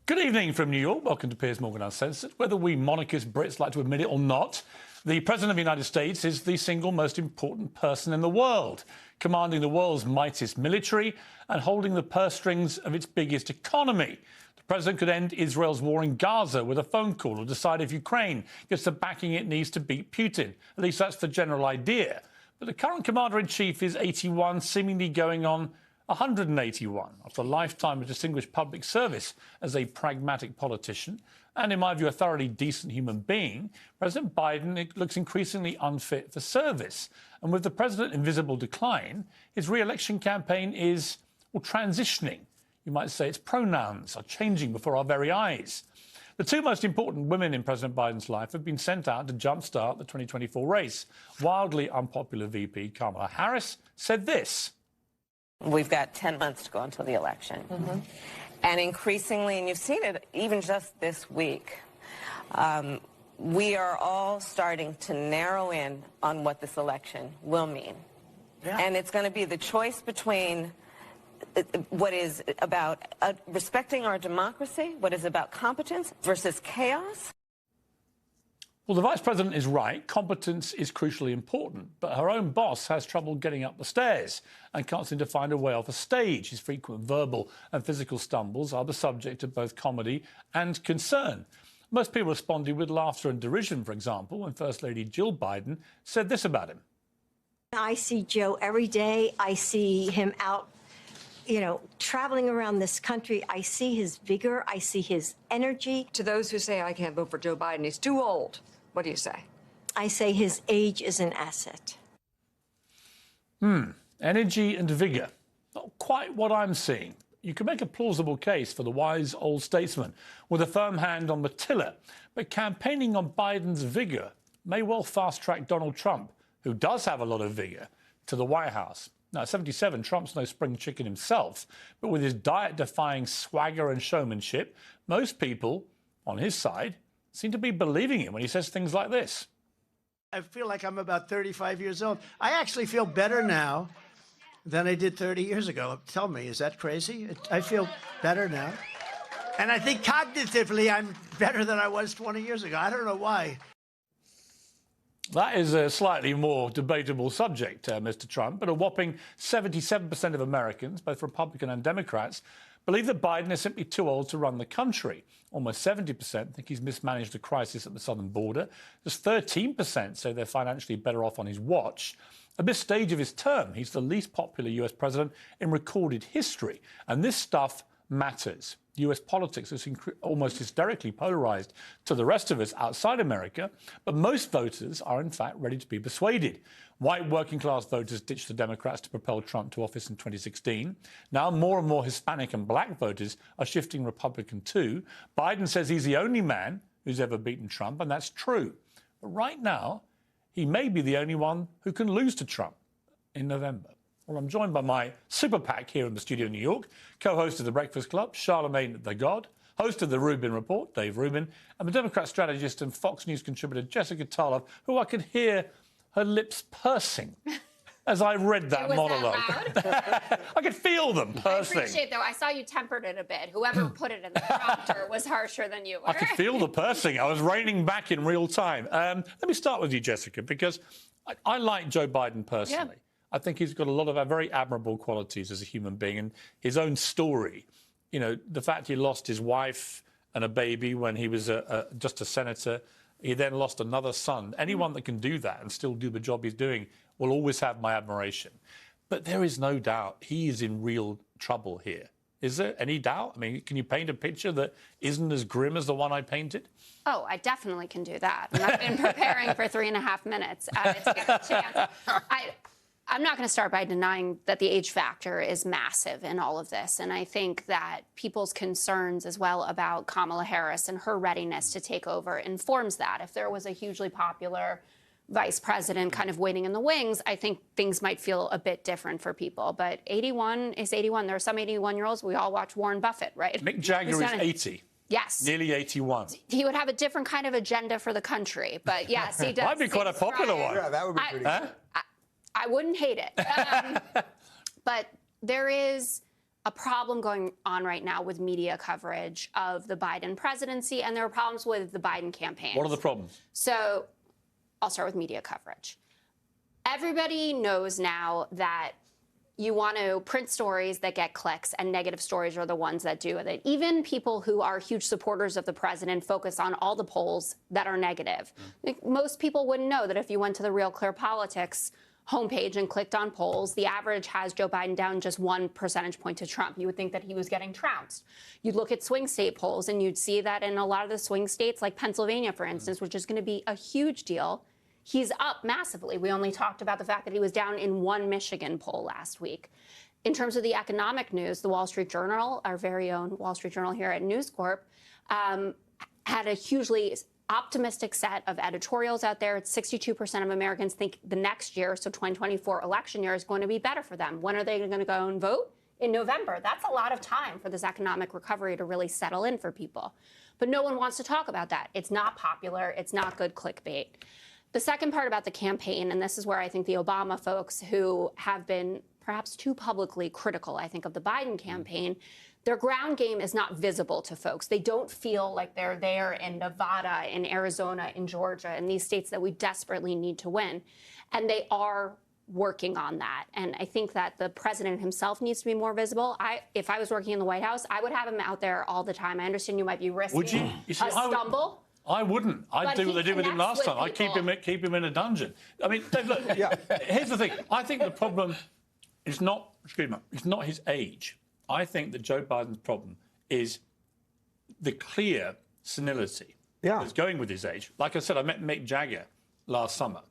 Good evening from New York. Welcome to Piers Morgan Uncensored. Whether we monarchist Brits like to admit it or not, the President of the United States is the single most important person in the world, commanding the world's mightiest military and holding the purse strings of its biggest economy. The President could end Israel's war in Gaza with a phone call or decide if Ukraine gets the backing it needs to beat Putin. At least that's the general idea. But the current Commander-in-Chief is 81, seemingly going on 181 after a lifetime of distinguished public service as a pragmatic politician and, in my view, a thoroughly decent human being. President Biden looks increasingly unfit for service. And with the president in visible decline, his re-election campaign is, well, transitioning. You might say its pronouns are changing before our very eyes. The two most important women in President Biden's life have been sent out to jumpstart the 2024 race. Wildly unpopular VP Kamala Harris said this. We've got 10 months to go until the election. And increasingly, and you've seen it even just this week, we are all starting to narrow in on what this election will mean. And it's going to be the choice between what is about respecting our democracy, what is about competence, versus chaos. Well, the Vice President is right. Competence is crucially important. But her own boss has trouble getting up the stairs and can't seem to find a way off a stage. His frequent verbal and physical stumbles are the subject of both comedy and concern. Most people responded with laughter and derision, for example, when First Lady Jill Biden said this about him. I see Joe every day. I see him out, traveling around this country. I see his vigor. I see his energy. To those who say I can't vote for Joe Biden, he's too old. What do you say? I say his age is an asset. Energy and vigour. Not quite what I'm seeing. You can make a plausible case for the wise old statesman with a firm hand on the tiller, but campaigning on Biden's vigour may well fast-track Donald Trump, who does have a lot of vigour, to the White House. Now, at 77, Trump's no spring chicken himself, but with his diet-defying swagger and showmanship, most people on his side seem to be believing him when he says things like this. I feel like I'm about 35 years old. I actually feel better now than I did 30 years ago. Tell me, is that crazy? I feel better now. And I think cognitively I'm better than I was 20 years ago. I don't know why. That is a slightly more debatable subject, Mr. Trump, but a whopping 77% of Americans, both Republican and Democrats, believe that Biden is simply too old to run the country. Almost 70% think he's mismanaged the crisis at the southern border. Just 13% say they're financially better off on his watch. At this stage of his term, he's the least popular US president in recorded history. And this stuff matters. US politics is almost hysterically polarised to the rest of us outside America, but most voters are in fact ready to be persuaded. White working-class voters ditched the Democrats to propel Trump to office in 2016. Now more and more Hispanic and black voters are shifting Republican too. Biden says he's the only man who's ever beaten Trump, and that's true. But right now, he may be the only one who can lose to Trump in November. Well, I'm joined by my super PAC here in the studio in New York, co-host of The Breakfast Club, Charlamagne the God, host of The Rubin Report, Dave Rubin, and the Democrat strategist and Fox News contributor, Jessica Tarlov, who I could hear her lips pursing as I read that monologue. That I could feel them pursing. I appreciate, though, I saw you tempered it a bit. Whoever put it in the prompter was harsher than you were. I could feel the pursing. I was reining back in real time. Let me start with you, Jessica, because I like Joe Biden personally. Yeah. I think he's got a lot of very admirable qualities as a human being, and his own story. The fact he lost his wife and a baby when he was just a senator. He then lost another son. Anyone that can do that and still do the job he's doing will always have my admiration. But there is no doubt he is in real trouble here. Is there any doubt? I mean, can you paint a picture that isn't as grim as the one I painted? Oh, I definitely can do that. And I've been preparing for 3.5 minutes to get the chance. I'm not going to start by denying that the age factor is massive in all of this. And I think that people's concerns as well about Kamala Harris and her readiness to take over informs that. If there was a hugely popular vice president kind of waiting in the wings, I think things might feel a bit different for people. But 81 is 81. There are some 81-year-olds. We all watch Warren Buffett, right? Mick Jagger is 80. Yes. Nearly 81. He would have a different kind of agenda for the country. But yes, he does. Might be quite a popular one. Yeah, that would be pretty cool. I wouldn't hate it. But there is a problem going on right now with media coverage of the Biden presidency, and there are problems with the Biden campaign. What are the problems? So I'll start with media coverage. Everybody knows now that you want to print stories that get clicks, and negative stories are the ones that do it. Even people who are huge supporters of the president focus on all the polls that are negative. Most people wouldn't know that if you went to the Real Clear Politics homepage and clicked on polls, the average has Joe Biden down just 1 percentage point to Trump. You would think that he was getting trounced. You'd look at swing state polls, and you'd see that in a lot of the swing states, like Pennsylvania, for instance, which is going to be a huge deal, he's up massively. We only talked about the fact that he was down in one Michigan poll last week. In terms of the economic news, the Wall Street Journal, our very own Wall Street Journal here at News Corp, had a hugely optimistic set of editorials out there. 62% of Americans think the next year, so 2024 election year, is going to be better for them. When are they going to go and vote? In November. That's a lot of time for this economic recovery to really settle in for people. But no one wants to talk about that. It's not popular. It's not good clickbait. The second part about the campaign, and this is where I think the Obama folks who have been perhaps too publicly critical, I think, of the Biden campaign, their ground game is not visible to folks. They don't feel like they're there in Nevada, in Arizona, in Georgia, in these states that we desperately need to win. And they are working on that. And I think that the president himself needs to be more visible. If I was working in the White House, I would have him out there all the time. I understand you might be risking a stumble. I wouldn't. I'd do what they did with him last time. I'd keep him in a dungeon. I mean, Dave, look, here's the thing. I think the problem is not, it's not his age. I think that Joe Biden's problem is the clear senility that's going with his age. Like I said, I met Mick Jagger last summer,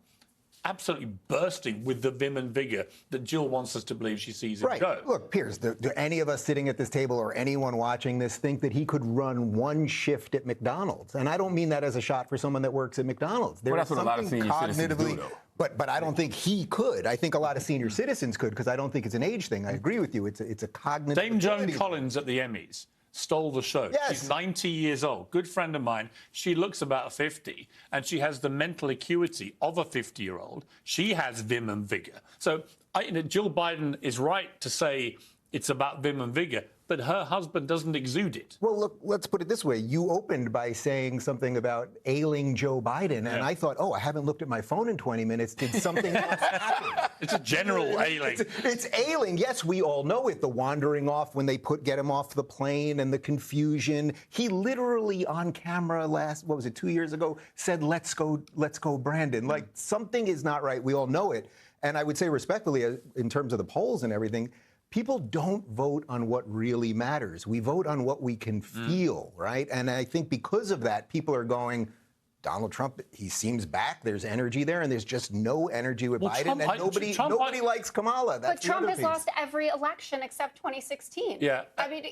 absolutely bursting with the vim and vigour that Jill wants us to believe she sees him go. Look, Piers, do any of us sitting at this table or anyone watching this think that he could run one shift at McDonald's? And I don't mean that as a shot for someone that works at McDonald's. Well, that's what a lot of senior citizens do, though. But I don't think he could. I think a lot of senior citizens could, because I don't think it's an age thing. I agree with you. It's a cognitive Dame Joan ability. Collins at the Emmys stole the show. Yes. She's 90 years old. Good friend of mine. She looks about 50, and she has the mental acuity of a 50-year-old. She has vim and vigour. So Jill Biden is right to say it's about vim and vigour, but her husband doesn't exude it. Well, look, let's put it this way. You opened by saying something about ailing Joe Biden, and I thought, I haven't looked at my phone in 20 minutes. Did something else happen? It's a general ailing. It's ailing. Yes, we all know it. The wandering off when they get him off the plane and the confusion. He literally on camera what was it, 2 years ago, said, let's go, Brandon. Like, something is not right. We all know it. And I would say respectfully, in terms of the polls and everything, people don't vote on what really matters. We vote on what we can feel, right? And I think because of that, people are going, Donald Trump, he seems back. There's energy there, and there's just no energy with Biden. And nobody likes Kamala. But Trump has lost every election except 2016. Yeah. I mean,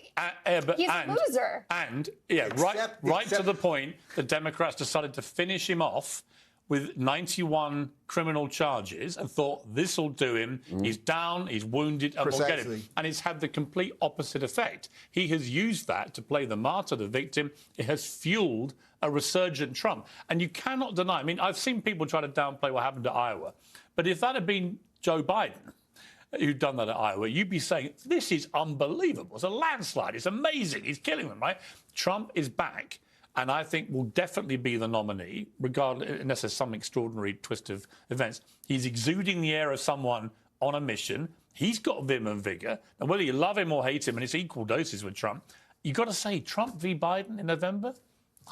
he's a loser. And, right to the point, the Democrats decided to finish him off with 91 criminal charges and thought this will do him. He's down, he's wounded, and we'll get him. And it's had the complete opposite effect. He has used that to play the martyr, the victim. It has fueled a resurgent Trump. And you cannot deny, I mean, I've seen people try to downplay what happened at Iowa. But if that had been Joe Biden who'd done that at Iowa, you'd be saying, this is unbelievable. It's a landslide. It's amazing. He's killing them, right? Trump is back. And I think will definitely be the nominee, regardless, unless there's some extraordinary twist of events. He's exuding the air of someone on a mission. He's got vim and vigour. And whether you love him or hate him, and it's equal doses with Trump, you've got to say Trump v. Biden in November.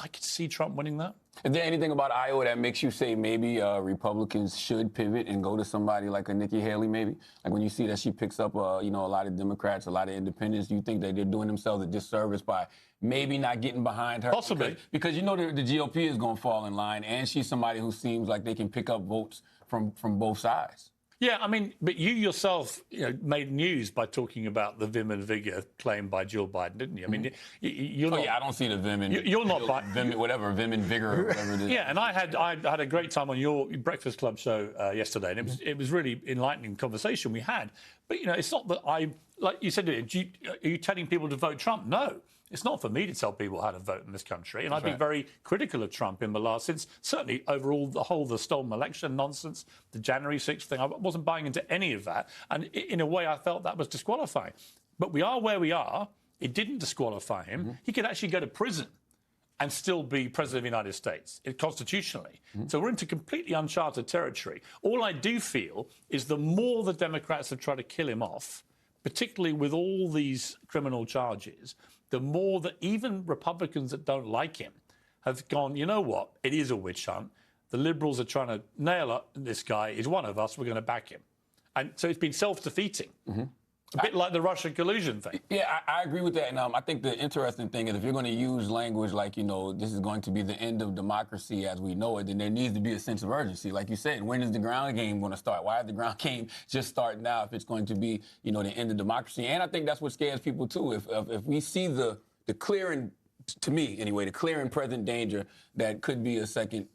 I could see Trump winning that. Is there anything about Iowa that makes you say maybe Republicans should pivot and go to somebody like a Nikki Haley, maybe? Like when you see that she picks up, a lot of Democrats, a lot of independents, do you think that they're doing themselves a disservice by maybe not getting behind her? Possibly. Because the GOP is going to fall in line, and she's somebody who seems like they can pick up votes from both sides. Yeah, I mean, but you yourself made news by talking about the vim and vigour claim by Jill Biden, didn't you? I mean, you're not... I don't see the vim and... You're not... vim and vigour, or whatever it is. Yeah, and I had a great time on your Breakfast Club show yesterday, and it was really enlightening conversation we had. But, it's not that like you said, are you telling people to vote Trump? No. It's not for me to tell people how to vote in this country. And I've been very critical of Trump in the last, since certainly overall the stolen election nonsense, the January 6th thing. I wasn't buying into any of that. And in a way, I felt that was disqualifying. But we are where we are. It didn't disqualify him. He could actually go to prison and still be president of the United States, constitutionally. So we're into completely uncharted territory. All I do feel is the more the Democrats have tried to kill him off, particularly with all these criminal charges, the more that even Republicans that don't like him have gone, you know what, it is a witch hunt. The Liberals are trying to nail up this guy. He's one of us. We're going to back him. And so it's been self-defeating. A bit like the Russian collusion thing. Yeah, I agree with that. And I think the interesting thing is if you're going to use language like, this is going to be the end of democracy as we know it, then there needs to be a sense of urgency. Like you said, when is the ground game going to start? Why is the ground game just start now if it's going to be, the end of democracy? And I think that's what scares people, too. If we see the clear and, to me anyway, the clear and present danger that could be a second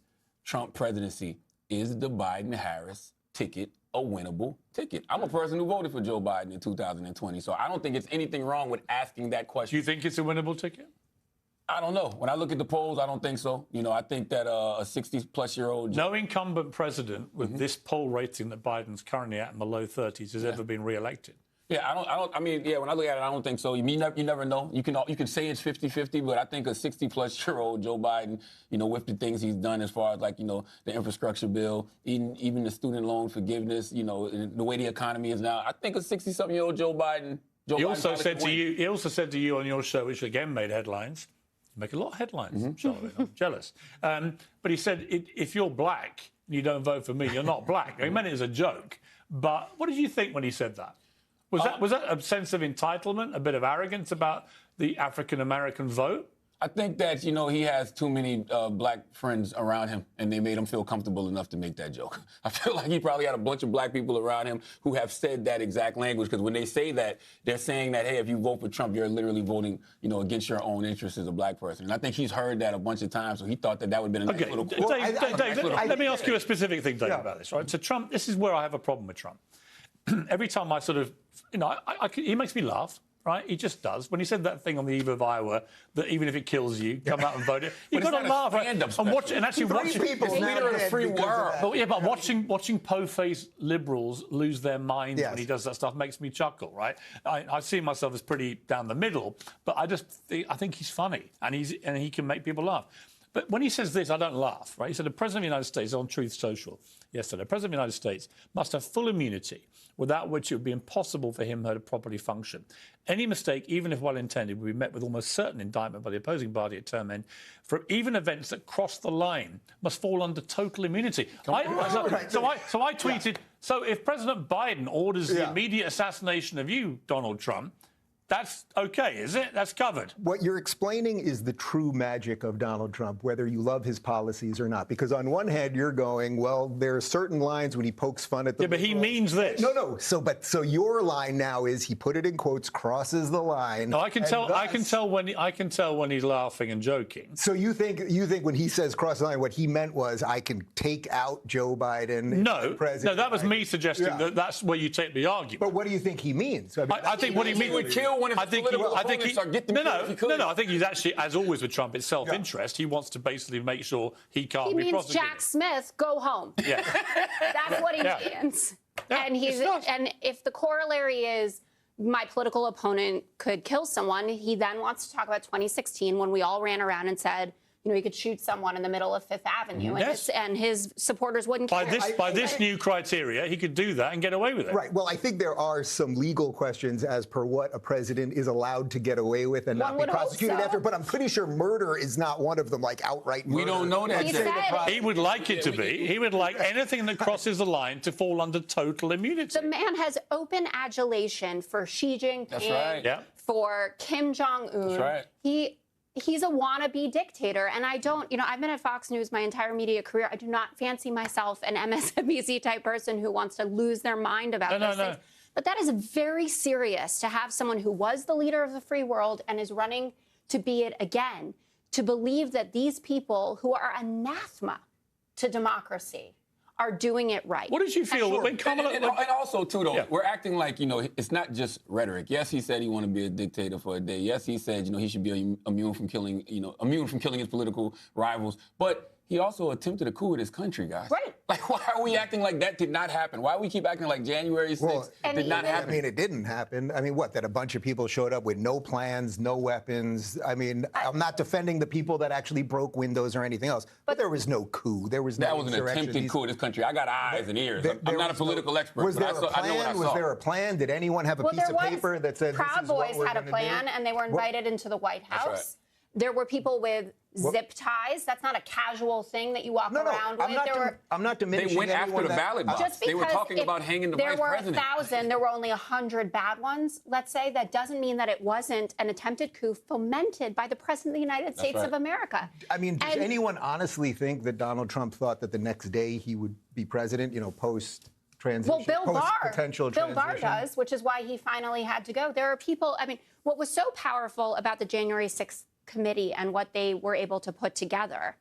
Trump presidency, is the Biden-Harris ticket a winnable ticket? I'm a person who voted for Joe Biden in 2020, so I don't think it's anything wrong with asking that question. Do you think it's a winnable ticket? I don't know. When I look at the polls, I don't think so. I think that a 60-plus-year-old... No incumbent president with this poll rating that Biden's currently at in the low 30s has ever been re-elected. Yeah, I mean, when I look at it, I don't think so. You never know. You can say it's 50-50, but I think a 60-plus-year-old Joe Biden, with the things he's done as far as the infrastructure bill, even the student loan forgiveness, the way the economy is now, I think a 60-something-year-old Joe Biden. He also said to you on your show, which again made headlines. You make a lot of headlines, Charlamagne. I'm jealous. But he said, if you're black and you don't vote for me, you're not black. He meant it as a joke. But what did you think when he said that? Was that a sense of entitlement, a bit of arrogance about the African-American vote? I think that, he has too many black friends around him, and they made him feel comfortable enough to make that joke. I feel like he probably had a bunch of black people around him who have said that exact language, because when they say that, they're saying that, hey, if you vote for Trump, you're literally voting, against your own interests as a black person. And I think he's heard that a bunch of times, so he thought that would have been a nice little... Dave, let me ask you a specific thing, Dave, about this, right? So Trump, this is where I have a problem with Trump. Every time I sort of, he makes me laugh, right? He just does. When he said that thing on the eve of Iowa, that even if it kills you, come out and vote it, you've got to laugh. Right? And actually watching people leader of the free world. But watching po-faced liberals lose their minds when he does that stuff makes me chuckle, right? I see myself as pretty down the middle, but I think he's funny and he can make people laugh. But when he says this, I don't laugh, right? He said the President of the United States on Truth Social yesterday, the President of the United States must have full immunity, without which it would be impossible for him to properly function. Any mistake, even if well-intended, would be met with almost certain indictment by the opposing party at term end. For even events that cross the line must fall under total immunity. So I tweeted, so if President Biden orders the immediate assassination of you, Donald Trump, that's okay, is it? That's covered. What you're explaining is the true magic of Donald Trump, whether you love his policies or not. Because on one hand, you're going, well, there are certain lines when he pokes fun at the... Yeah, but he means this. No. So your line now is, he put it in quotes, crosses the line. No, I can tell when he's laughing and joking. So you think when he says cross the line, what he meant was, I can take out Joe Biden. No, that was me suggesting that that's where you take the argument. But what do you think he means? I think what he means would kill one of his political opponents or get them killed if he could. No, I think he's actually, as always with Trump, it's self-interest. He wants to basically make sure he can't be prosecuted. He means Jack Smith, go home. Yeah. That's what he means. Yeah, and if the corollary is my political opponent could kill someone, he then wants to talk about 2016 when we all ran around and said, he could shoot someone in the middle of Fifth Avenue, and his supporters wouldn't care. By this new criteria, he could do that and get away with it. Right. Well, I think there are some legal questions as per what a president is allowed to get away with and not be prosecuted after. But I'm pretty sure murder is not one of them, like outright murder. We don't know that. He would like it to be. He would like anything that crosses the line to fall under total immunity. The man has open adulation for Xi Jinping, for Kim Jong-un. That's right. He's a wannabe dictator, and I've been at Fox News my entire media career. I do not fancy myself an MSNBC type person who wants to lose their mind about those things. But that is very serious to have someone who was the leader of the free world and is running to be it again, to believe that these people who are anathema to democracy are doing it right. What did you feel when Kamala... And also, too, though, we're acting like, it's not just rhetoric. Yes, he said he wanted to be a dictator for a day. Yes, he said, he should be immune from killing, his political rivals. But he also attempted a coup in his country, guys. Right. Like, why are we acting like that did not happen? Why do we keep acting like January 6th did not happen? I mean, it didn't happen. I mean, what, that a bunch of people showed up with no plans, no weapons? I mean, I'm not defending the people that actually broke windows or anything else, but there was no coup. There was no That was an attempted coup in this country. I got eyes and ears. I'm not a political expert, was there but I know what I saw. Was there a plan? Did anyone have a piece of paper that said Proud Boys had a plan, and they were invited into the White House. Right. There were people with zip ties. That's not a casual thing that you walk around with. I'm not diminishing. They went after the ballot box. Just They were talking about hanging the vice president. There were 1,000. There were only 100 bad ones. Let's say that doesn't mean that it wasn't an attempted coup fomented by the president of the United States of America. I mean, does anyone honestly think that Donald Trump thought that the next day he would be president? You know, post transition. Well, Bill Barr transition? does, which is why he finally had to go. There are people. I mean, what was so powerful about the January 6th committee and what they were able to put together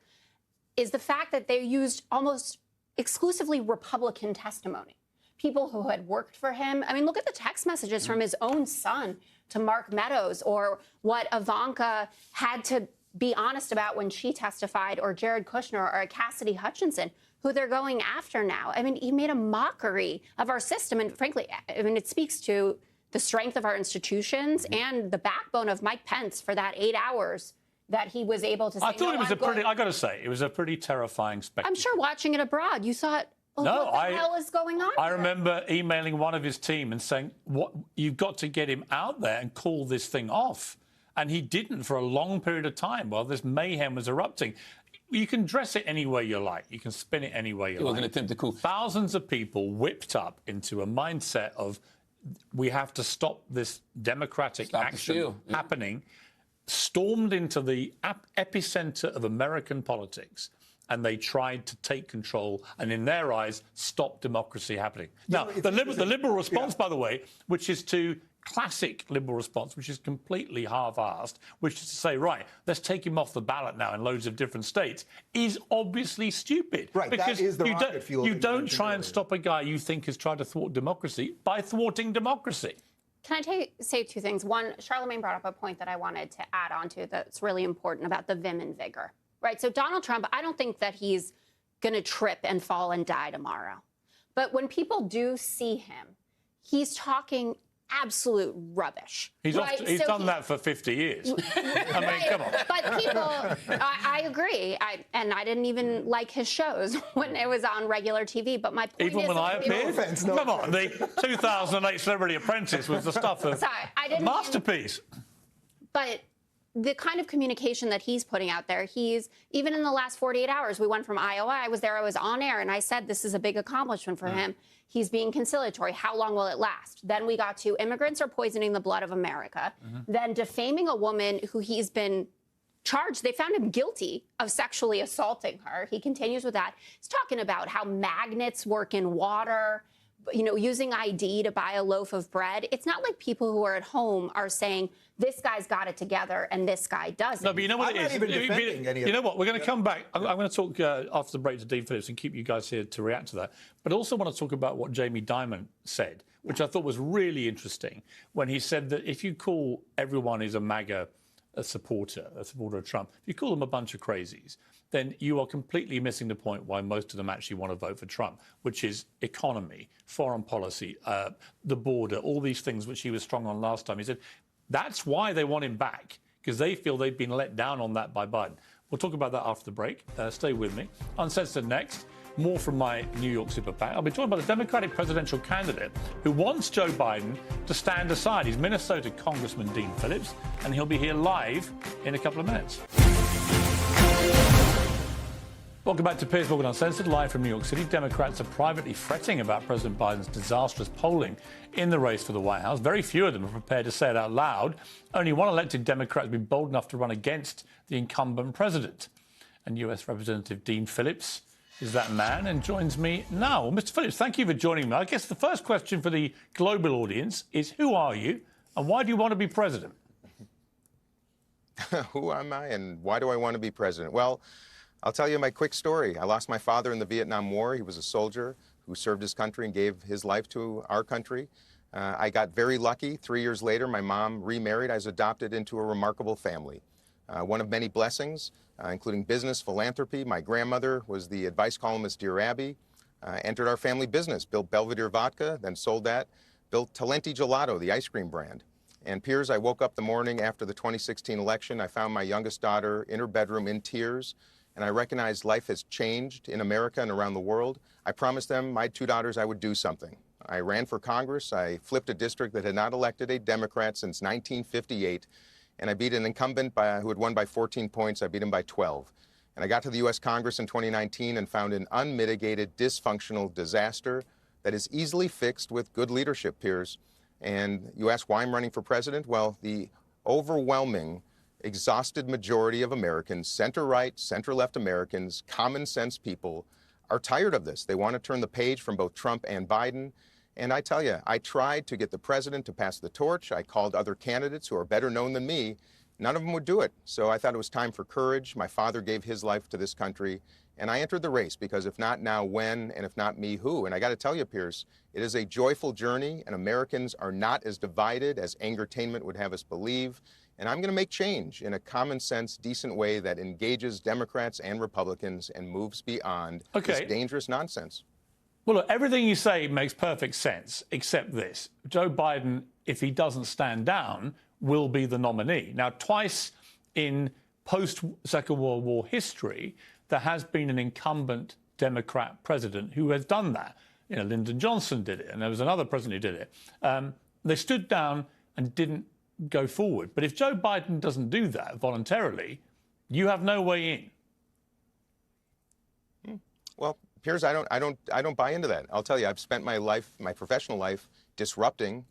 is the fact that they used almost exclusively Republican testimony. People who had worked for him. I mean, look at the text messages from his own son to Mark Meadows, or what Ivanka had to be honest about when she testified, or Jared Kushner, or Cassidy Hutchinson, who they're going after now. I mean, he made a mockery of our system. And frankly, I mean, it speaks to the strength of our institutions and the backbone of Mike Pence for that 8 hours that he was able to say, I thought it was I got to say, it was a pretty terrifying spectacle. I'm sure watching it abroad, you thought, what the hell is going on I here? remember emailing one of his team and saying, you've got to get him out there and call this thing off. And he didn't for a long period of time while this mayhem was erupting. You can dress it any way you like. You can spin it any way you like. It was an attempted coup. Thousands of people whipped up into a mindset of, we have to stop this democratic action happening, stormed into the epicenter of American politics, and they tried to take control and, in their eyes, stop democracy happening. Now, the liberal response, by the way, which is to classic liberal response, which is completely half-assed, which is to say, right, let's take him off the ballot now in loads of different states, is obviously stupid. Right, because that is the rocket fuel. You don't try and stop a guy you think has tried to thwart democracy by thwarting democracy. Can I say two things? One, Charlamagne brought up a point that I wanted to add on to that's really important about the vim and vigor, right? So Donald Trump, I don't think that he's going to trip and fall and die tomorrow. But when people do see him, he's talking absolute rubbish. He's done that for 50 years. I mean, come on. But people, I agree. And I didn't even like his shows when it was on regular TV. But my point is, even when I appeared? Come on, the 2008 Celebrity Apprentice was the stuff of a masterpiece. But the kind of communication that he's putting out there, even in the last 48 hours, we went from Iowa, I was there, I was on air, and I said this is a big accomplishment for him. He's being conciliatory. How long will it last? Then we got to immigrants are poisoning the blood of America. Then defaming a woman who he's been charged. They found him guilty of sexually assaulting her. He continues with that. He's talking about how magnets work in water, you know, using ID to buy a loaf of bread. It's not like people who are at home are saying, this guy's got it together and this guy doesn't. No, but you know what I'm not even defending any of You know what? We're going to come back. I'm going to talk after the break to Dean Phillips and keep you guys here to react to that. But I also want to talk about what Jamie Dimon said, which I thought was really interesting, when he said that if you call everyone who's a MAGA a supporter of Trump, if you call them a bunch of crazies, then you are completely missing the point why most of them actually want to vote for Trump, which is economy, foreign policy, the border, all these things which he was strong on last time. He said that's why they want him back, because they feel they've been let down on that by Biden. We'll talk about that after the break. Stay with me. Uncensored next. More from my New York super PAC. I'll be joined by the Democratic presidential candidate who wants Joe Biden to stand aside. He's Minnesota Congressman Dean Phillips, and he'll be here live in a couple of minutes. Welcome back to Piers Uncensored, live from New York City. Democrats are privately fretting about President Biden's disastrous polling in the race for the White House. Very few of them are prepared to say it out loud. Only one elected Democrat has been bold enough to run against the incumbent president. And US Representative Dean Phillips is that man and joins me now. Well, Mr. Phillips, thank you for joining me. I guess the first question for the global audience is, who are you and why do you want to be president? Who am I and why do I want to be president? Well, I'll tell you my quick story. I lost my father in the Vietnam War. He was a soldier who served his country and gave his life to our country. I got very lucky. 3 years later, my mom remarried. I was adopted into a remarkable family. one of many blessings, including business, philanthropy. My grandmother was the advice columnist Dear Abby, entered our family business, built Belvedere Vodka, then sold that, built Talenti Gelato, the ice cream brand. And Piers, I woke up the morning after the 2016 election. I found my youngest daughter in her bedroom in tears, and I recognized life has changed in America and around the world. I promised them, my two daughters, I would do something. I ran for Congress. I flipped a district that had not elected a Democrat since 1958, and I beat an incumbent who had won by 14 points. I beat him by 12. And I got to the U.S. Congress in 2019 and found an unmitigated, dysfunctional disaster that is easily fixed with good leadership, Piers. And you ask why I'm running for president? Well, the overwhelming, exhausted majority of Americans, center-right, center-left Americans, common sense people, are tired of this. They want to turn the page from both Trump and Biden. And I tell you, I tried to get the president to pass the torch. I called other candidates who are better known than me. None of them would do it. So I thought it was time for courage. My father gave his life to this country, and I entered the race because if not now, when, and if not me, who? And I got to tell you, Piers, it is a joyful journey, and Americans are not as divided as angertainment would have us believe. And I'm going to make change in a common sense, decent way that engages Democrats and Republicans and moves beyond this dangerous nonsense. Well, look, everything you say makes perfect sense, except this. Joe Biden, if he doesn't stand down, will be the nominee. Now, twice in post-Second World War history, there has been an incumbent Democrat president who has done that. You know, Lyndon Johnson did it, and there was another president who did it. They stood down and didn't go forward. But if Joe Biden doesn't do that voluntarily, you have no way in. Well, Piers, I don't buy into that. I'll tell you, I've spent my life, my professional life, disrupting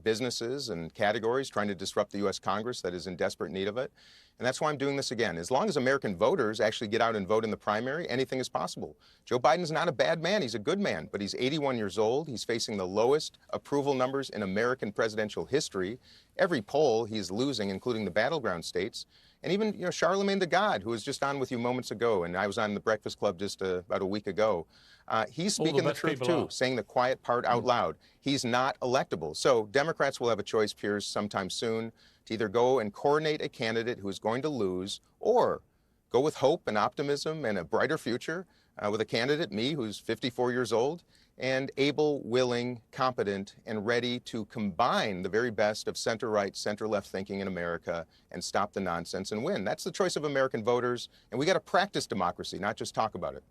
businesses and categories, trying to disrupt the U.S. Congress that is in desperate need of it. And that's why I'm doing this again. As long as American voters actually get out and vote in the primary, anything is possible. Joe Biden's not a bad man. He's a good man, but he's 81 years old. He's facing the lowest approval numbers in American presidential history. Every poll he's losing, including the battleground states. And even, you know, Charlamagne the God, who was just on with you moments ago, and I was on the Breakfast Club just about a week ago, he's speaking the truth too, saying the quiet part out loud. He's not electable. So Democrats will have a choice, Piers, sometime soon, to either go and coordinate a candidate who is going to lose, or go with hope and optimism and a brighter future with a candidate, me, who's 54 years old, and able, willing, competent, and ready to combine the very best of center-right, center-left thinking in America and stop the nonsense and win. That's the choice of American voters, and we got to practice democracy, not just talk about it.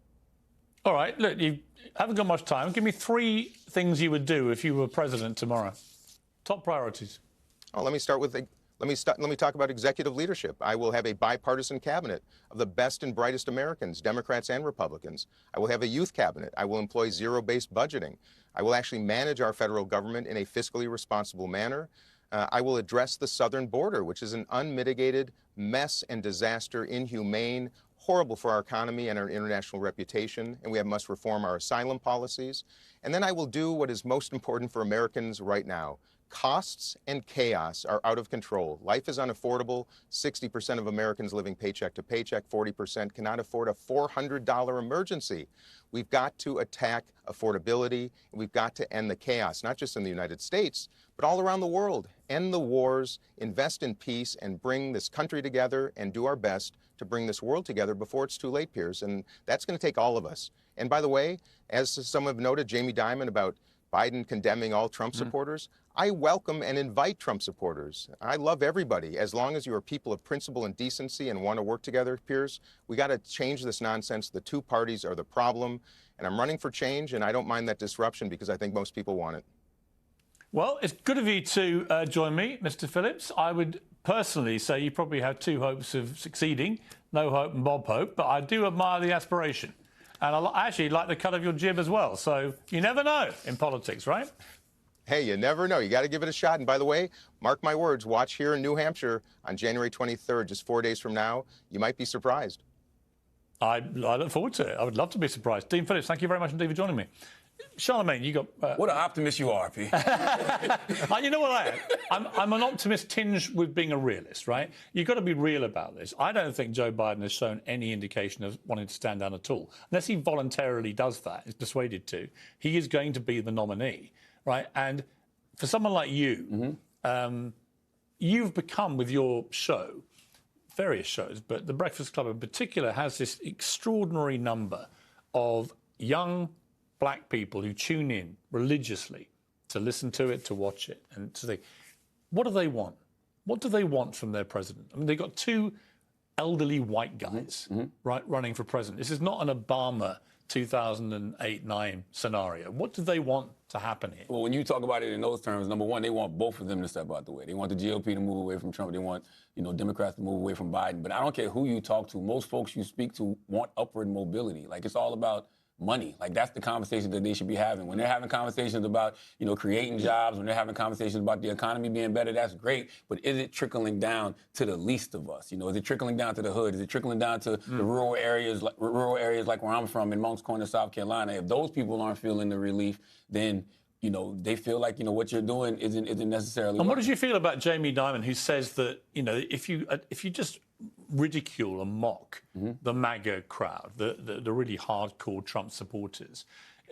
All right, look, you haven't got much time. Give me 3 things you would do if you were president tomorrow. Top priorities. Oh, let me talk about executive leadership. I will have a bipartisan cabinet of the best and brightest Americans, Democrats and Republicans. I will have a youth cabinet. I will employ zero-based budgeting. I will actually manage our federal government in a fiscally responsible manner. I will address the southern border, which is an unmitigated mess and disaster, inhumane, horrible for our economy and our international reputation, and we must reform our asylum policies. And then I will do what is most important for Americans right now. Costs and chaos are out of control. Life is unaffordable. 60% of Americans living paycheck to paycheck, 40% cannot afford a $400 emergency. We've got to attack affordability, and we've got to end the chaos, not just in the United States, but all around the world. End the wars, invest in peace, and bring this country together and do our best to bring this world together before it's too late, Piers. And that's going to take all of us. And by the way, as some have noted, Jamie Dimon, about Biden condemning all Trump supporters, I welcome and invite Trump supporters. I love everybody. As long as you are people of principle and decency and want to work together, Piers, we got to change this nonsense. The two parties are the problem. And I'm running for change, and I don't mind that disruption because I think most people want it. Well, it's good of you to join me, Mr. Phillips. I would personally say you probably have 2 hopes of succeeding, no hope and Bob hope, but I do admire the aspiration. And I actually like the cut of your jib as well. So you never know in politics, right? Hey, you never know. You got to give it a shot. And by the way, mark my words, watch here in New Hampshire on January 23rd, just 4 days from now. You might be surprised. I look forward to it. I would love to be surprised. Dean Phillips, thank you very much indeed for joining me. Charlamagne, you got... What an optimist you are, P. You know what I am? I'm an optimist tinged with being a realist, right? You've got to be real about this. I don't think Joe Biden has shown any indication of wanting to stand down at all. Unless he voluntarily does that, is persuaded to, he is going to be the nominee, right? And for someone like you, you've become, with your show, various shows, but The Breakfast Club in particular has this extraordinary number of young black people who tune in religiously to listen to it, to watch it, and to think, what do they want? What do they want from their president? I mean, they've got two elderly white guys right running for president. This is not an Obama 2008-9 scenario. What do they want to happen here? Well, when you talk about it in those terms, number one, they want both of them to step out the way. They want the GOP to move away from Trump. They want, Democrats to move away from Biden. But I don't care who you talk to. Most folks you speak to want upward mobility. Like, it's all about money. Like, that's the conversation that they should be having. When they're having conversations about, creating jobs, when they're having conversations about the economy being better, that's great. But is it trickling down to the least of us? Is it trickling down to the hood? Is it trickling down to the rural areas like where I'm from in Moncks Corner, South Carolina? If those people aren't feeling the relief, then they feel like, what you're doing isn't necessarily. And what did you feel about Jamie Dimon, who says that, if you just ridicule and mock the MAGA crowd, the really hardcore Trump supporters,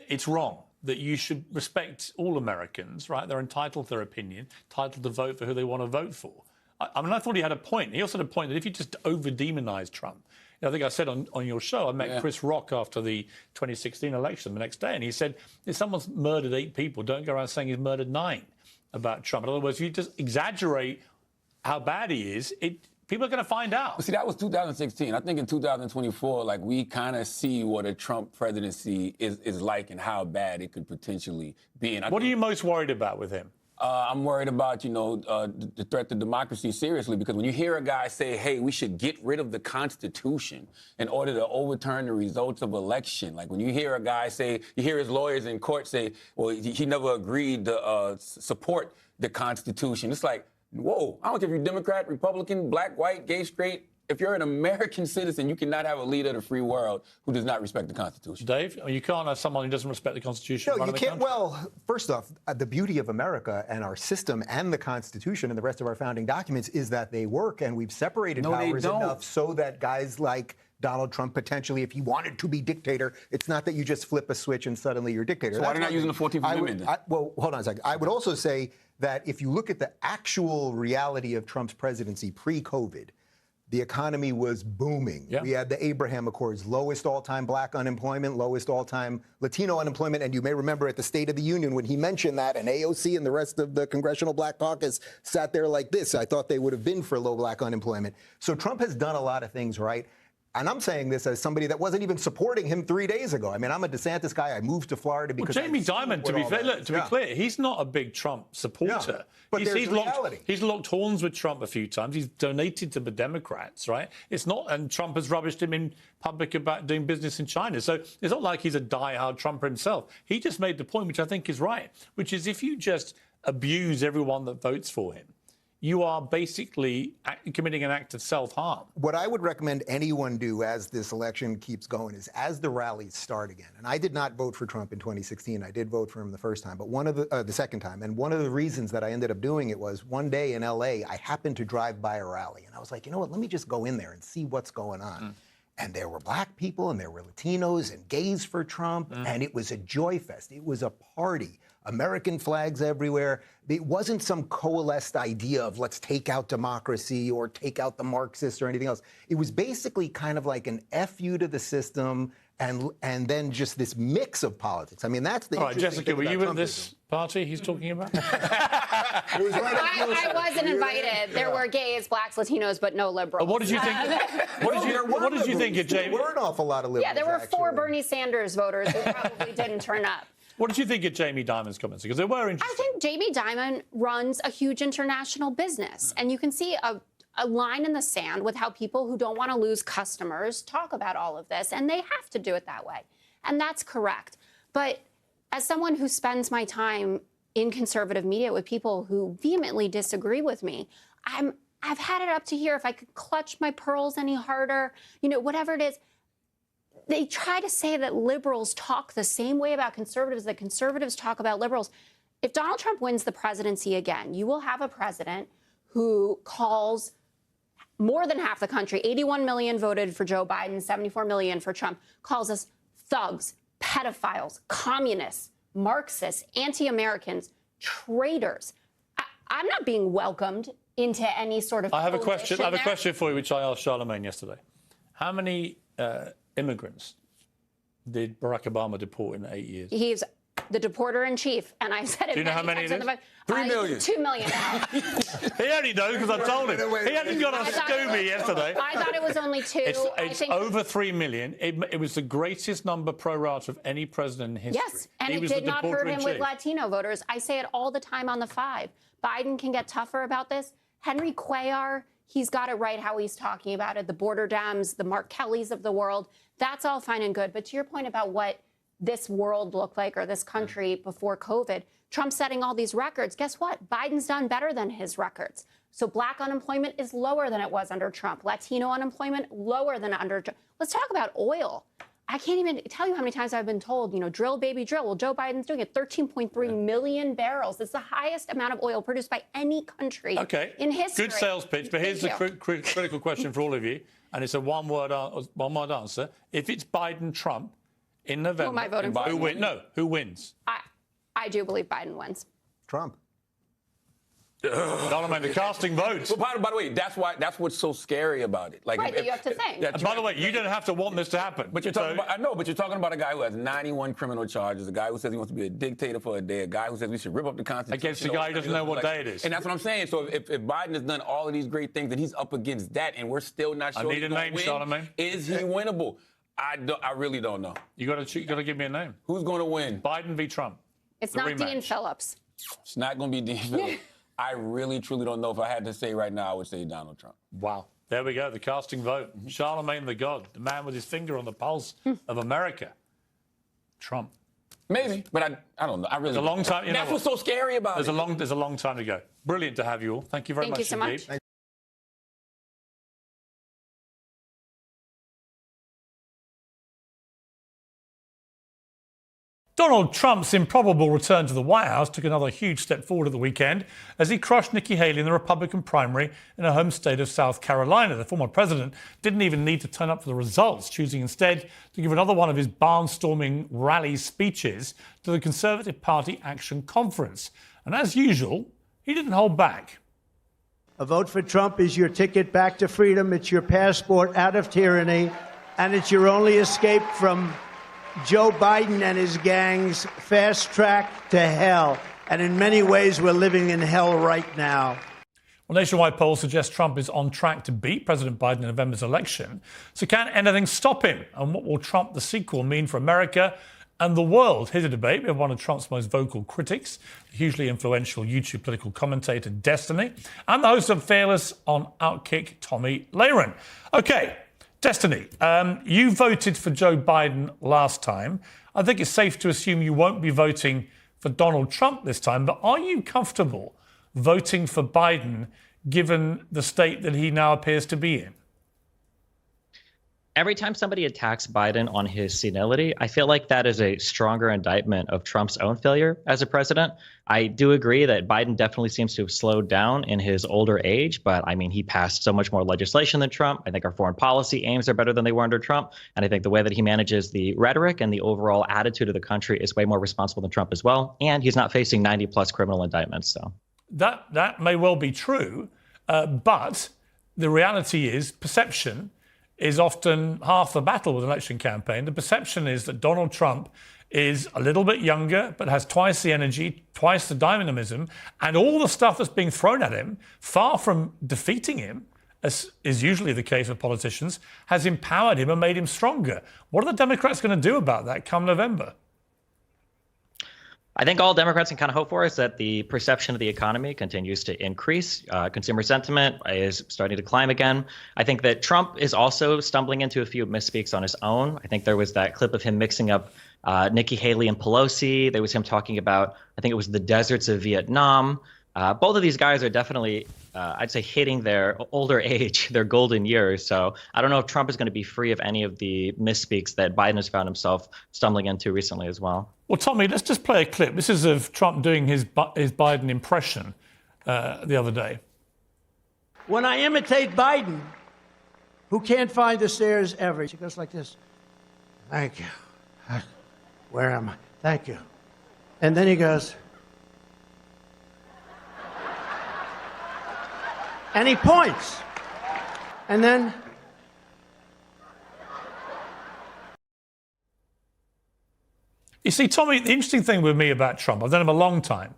it's wrong, that you should respect all Americans, right? They're entitled to their opinion, entitled to vote for who they want to vote for. I mean, I thought he had a point. He also had a point that if you just over-demonize Trump, I think I said on your show, I met Chris Rock after the 2016 election the next day, and he said, if someone's murdered 8 people, don't go around saying he's murdered 9 about Trump. In other words, if you just exaggerate how bad he is, people are going to find out. See, that was 2016. I think in 2024, we kind of see what a Trump presidency is like and how bad it could potentially be. And what are you most worried about with him? I'm worried about, the threat to democracy seriously, because when you hear a guy say, hey, we should get rid of the Constitution in order to overturn the results of election, like when you hear a guy say, you hear his lawyers in court say, well, he never agreed to support the Constitution. It's like, whoa, I don't care if you're Democrat, Republican, black, white, gay, straight. If you're an American citizen, you cannot have a leader of the free world who does not respect the Constitution. Dave, you can't have someone who doesn't respect the Constitution. No, you can't. Well, first off, the beauty of America and our system and the Constitution and the rest of our founding documents is that they work, and we've separated powers enough so that guys like Donald Trump potentially, if he wanted to be dictator, it's not that you just flip a switch and suddenly you're dictator. So why are they not using the 14th Amendment then? Well, hold on a second. I would also say that if you look at the actual reality of Trump's presidency pre-COVID, the economy was booming. Yeah. We had the Abraham Accords, lowest all-time black unemployment, lowest all-time Latino unemployment. And you may remember at the State of the Union when he mentioned that, and AOC and the rest of the Congressional Black Caucus sat there like this. I thought they would have been for low black unemployment. So Trump has done a lot of things right. And I'm saying this as somebody that wasn't even supporting him 3 days ago. I mean, I'm a DeSantis guy. I moved to Florida because Jamie Dimon, to be fair, look, to be clear, he's not a big Trump supporter. Yeah, but he's locked horns with Trump a few times. He's donated to the Democrats, right? It's not, and Trump has rubbished him in public about doing business in China. So it's not like he's a diehard Trumper himself. He just made the point, which I think is right, which is if you just abuse everyone that votes for him, you are basically committing an act of self-harm. What I would recommend anyone do as this election keeps going is as the rallies start again, and I did not vote for Trump in 2016. I did vote for him the first time, but the second time. And one of the reasons that I ended up doing it was one day in LA, I happened to drive by a rally, and I was like, you know what, let me just go in there and see what's going on. And there were black people, and there were Latinos and gays for Trump, and it was a joy fest. It was a party. American flags everywhere. It wasn't some coalesced idea of let's take out democracy or take out the Marxists or anything else. It was basically kind of like an FU to the system and then just this mix of politics. I mean, that's the All right, Jessica, were you in this party he's talking about? I wasn't invited. There were gays, blacks, Latinos, but no liberals. What did you think? What did you think of Jamie? There were an awful lot of liberals. Yeah, there were 4 Bernie Sanders voters who probably didn't turn up. What did you think of Jamie Dimon's comments? Because they were interesting. I think Jamie Dimon runs a huge international business. And you can see a line in the sand with how people who don't want to lose customers talk about all of this. And they have to do it that way. And that's correct. But as someone who spends my time in conservative media with people who vehemently disagree with me, I've had it up to here. If I could clutch my pearls any harder, whatever it is. They try to say that liberals talk the same way about conservatives that conservatives talk about liberals. If Donald Trump wins the presidency again, you will have a president who calls more than half the country, 81 million voted for Joe Biden, 74 million for Trump, calls us thugs, pedophiles, communists, Marxists, anti-Americans, traitors. I'm not being welcomed into any sort of I have a question. I have a there. question for you, which I asked Charlamagne yesterday. How many immigrants did Barack Obama deport in 8 years? He's the deporter in chief, and I've said it. Do you know how many many times it is? 3 million. 2 million now. He only knows because I told him. He hasn't got a Scooby yesterday. I thought it was only 2. It's over 3 million. It was the greatest number pro rata of any president in history. Yes, and He it was did the not hurt him with deporter-in-chief. Latino voters. I say it all the time on the 5. Biden can get tougher about this. Henry Cuellar, he's got it right how he's talking about it. The border Dems, the Mark Kellys of the world, that's all fine and good. But to your point about what this world looked like or this country before COVID, Trump's setting all these records. Guess what? Biden's done better than his records. So black unemployment is lower than it was under Trump. Latino unemployment lower than under Trump. Let's talk about oil. I can't even tell you how many times I've been told, drill, baby, drill. Well, Joe Biden's doing it. 13.3 million barrels. It's the highest amount of oil produced by any country in history. Good sales pitch, but here's the critical question for all of you, and it's a one-word answer. If it's Biden-Trump in November, Who am I voting for? Who wins? I do believe Biden wins. Trump. Charlamagne, the casting votes. Well, by the way, that's what's so scary about it. Like, Right, that you have to think. And by the way, you don't have to want this to happen. But you're talking about, I know, but you're talking about a guy who has 91 criminal charges, a guy who says he wants to be a dictator for a day, a guy who says we should rip up the Constitution. Against a guy who doesn't know what day it is. And that's what I'm saying. So if Biden has done all of these great things and he's up against that and we're still not sure I need a name, Charlamagne. Is he winnable? I really don't know. You got to give me a name. Who's going to win? Biden v. Trump. It's not Dean Phillips. It's not going to be Dean Phillips. I really, truly don't know. If I had to say right now, I would say Donald Trump. Wow. There we go, the casting vote. Charlamagne the God, the man with his finger on the pulse of America. Trump. Maybe, but I don't know. I really. There's a long time. That's what's so scary about it. There's a long time to go. Brilliant to have you all. Thank you very much. Thank you so indeed. much. Donald Trump's improbable return to the White House took another huge step forward at the weekend as he crushed Nikki Haley in the Republican primary in her home state of South Carolina. The former president didn't even need to turn up for the results, choosing instead to give another one of his barnstorming rally speeches to the Conservative Party Action Conference. And as usual, he didn't hold back. A vote for Trump is your ticket back to freedom. It's your passport out of tyranny, and it's your only escape from Joe Biden and his gang's fast track to hell. And in many ways, we're living in hell right now. Well, nationwide polls suggest Trump is on track to beat President Biden in November's election. So can anything stop him? And what will Trump the sequel mean for America and the world? Here's a debate with one of Trump's most vocal critics, the hugely influential YouTube political commentator Destiny, and the host of Fearless on Outkick, Tommy Lahren. OK. Destiny, you voted for Joe Biden last time. I think it's safe to assume you won't be voting for Donald Trump this time, but are you comfortable voting for Biden given the state that he now appears to be in? Every time somebody attacks Biden on his senility, I feel like that is a stronger indictment of Trump's own failure as a president. I do agree that Biden definitely seems to have slowed down in his older age, but I mean, he passed so much more legislation than Trump. I think our foreign policy aims are better than they were under Trump. And I think the way that he manages the rhetoric and the overall attitude of the country is way more responsible than Trump as well. And he's not facing 90 plus criminal indictments. So that may well be true, but the reality is perception is often half the battle with an election campaign. The perception is that Donald Trump is a little bit younger, but has twice the energy, twice the dynamism, and all the stuff that's being thrown at him, far from defeating him, as is usually the case with politicians, has empowered him and made him stronger. What are the Democrats going to do about that come November? I think all Democrats can kind of hope for is that the perception of the economy continues to increase. Consumer sentiment is starting to climb again. I think that Trump is also stumbling into a few misspeaks on his own. I think there was that clip of him mixing up Nikki Haley and Pelosi. There was him talking about, I think it was the deserts of Vietnam. Both of these guys are definitely, I'd say, hitting their older age, their golden years. So I don't know if Trump is going to be free of any of the misspeaks that Biden has found himself stumbling into recently as well. Well, Tommy, let's just play a clip. This is of Trump doing his Biden impression the other day. When I imitate Biden, who can't find the stairs ever, he goes like this. Thank you. Where am I? Thank you. And then he goes. And he points. And then you see, Tommy, the interesting thing with me about Trump, I've known him a long time.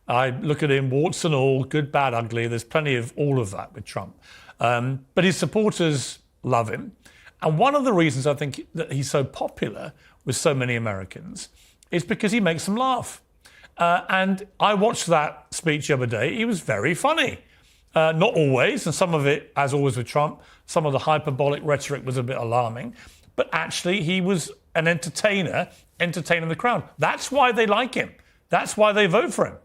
I look at him, warts and all, good, bad, ugly. There's plenty of all of that with Trump. But his supporters love him. And one of the reasons I think that he's so popular with so many Americans is because he makes them laugh. And I watched that speech the other day. He was very funny. Not always, and some of it, as always with Trump, some of the hyperbolic rhetoric was a bit alarming. But actually, he was an entertainer, entertaining the crowd. That's why they like him. That's why they vote for him.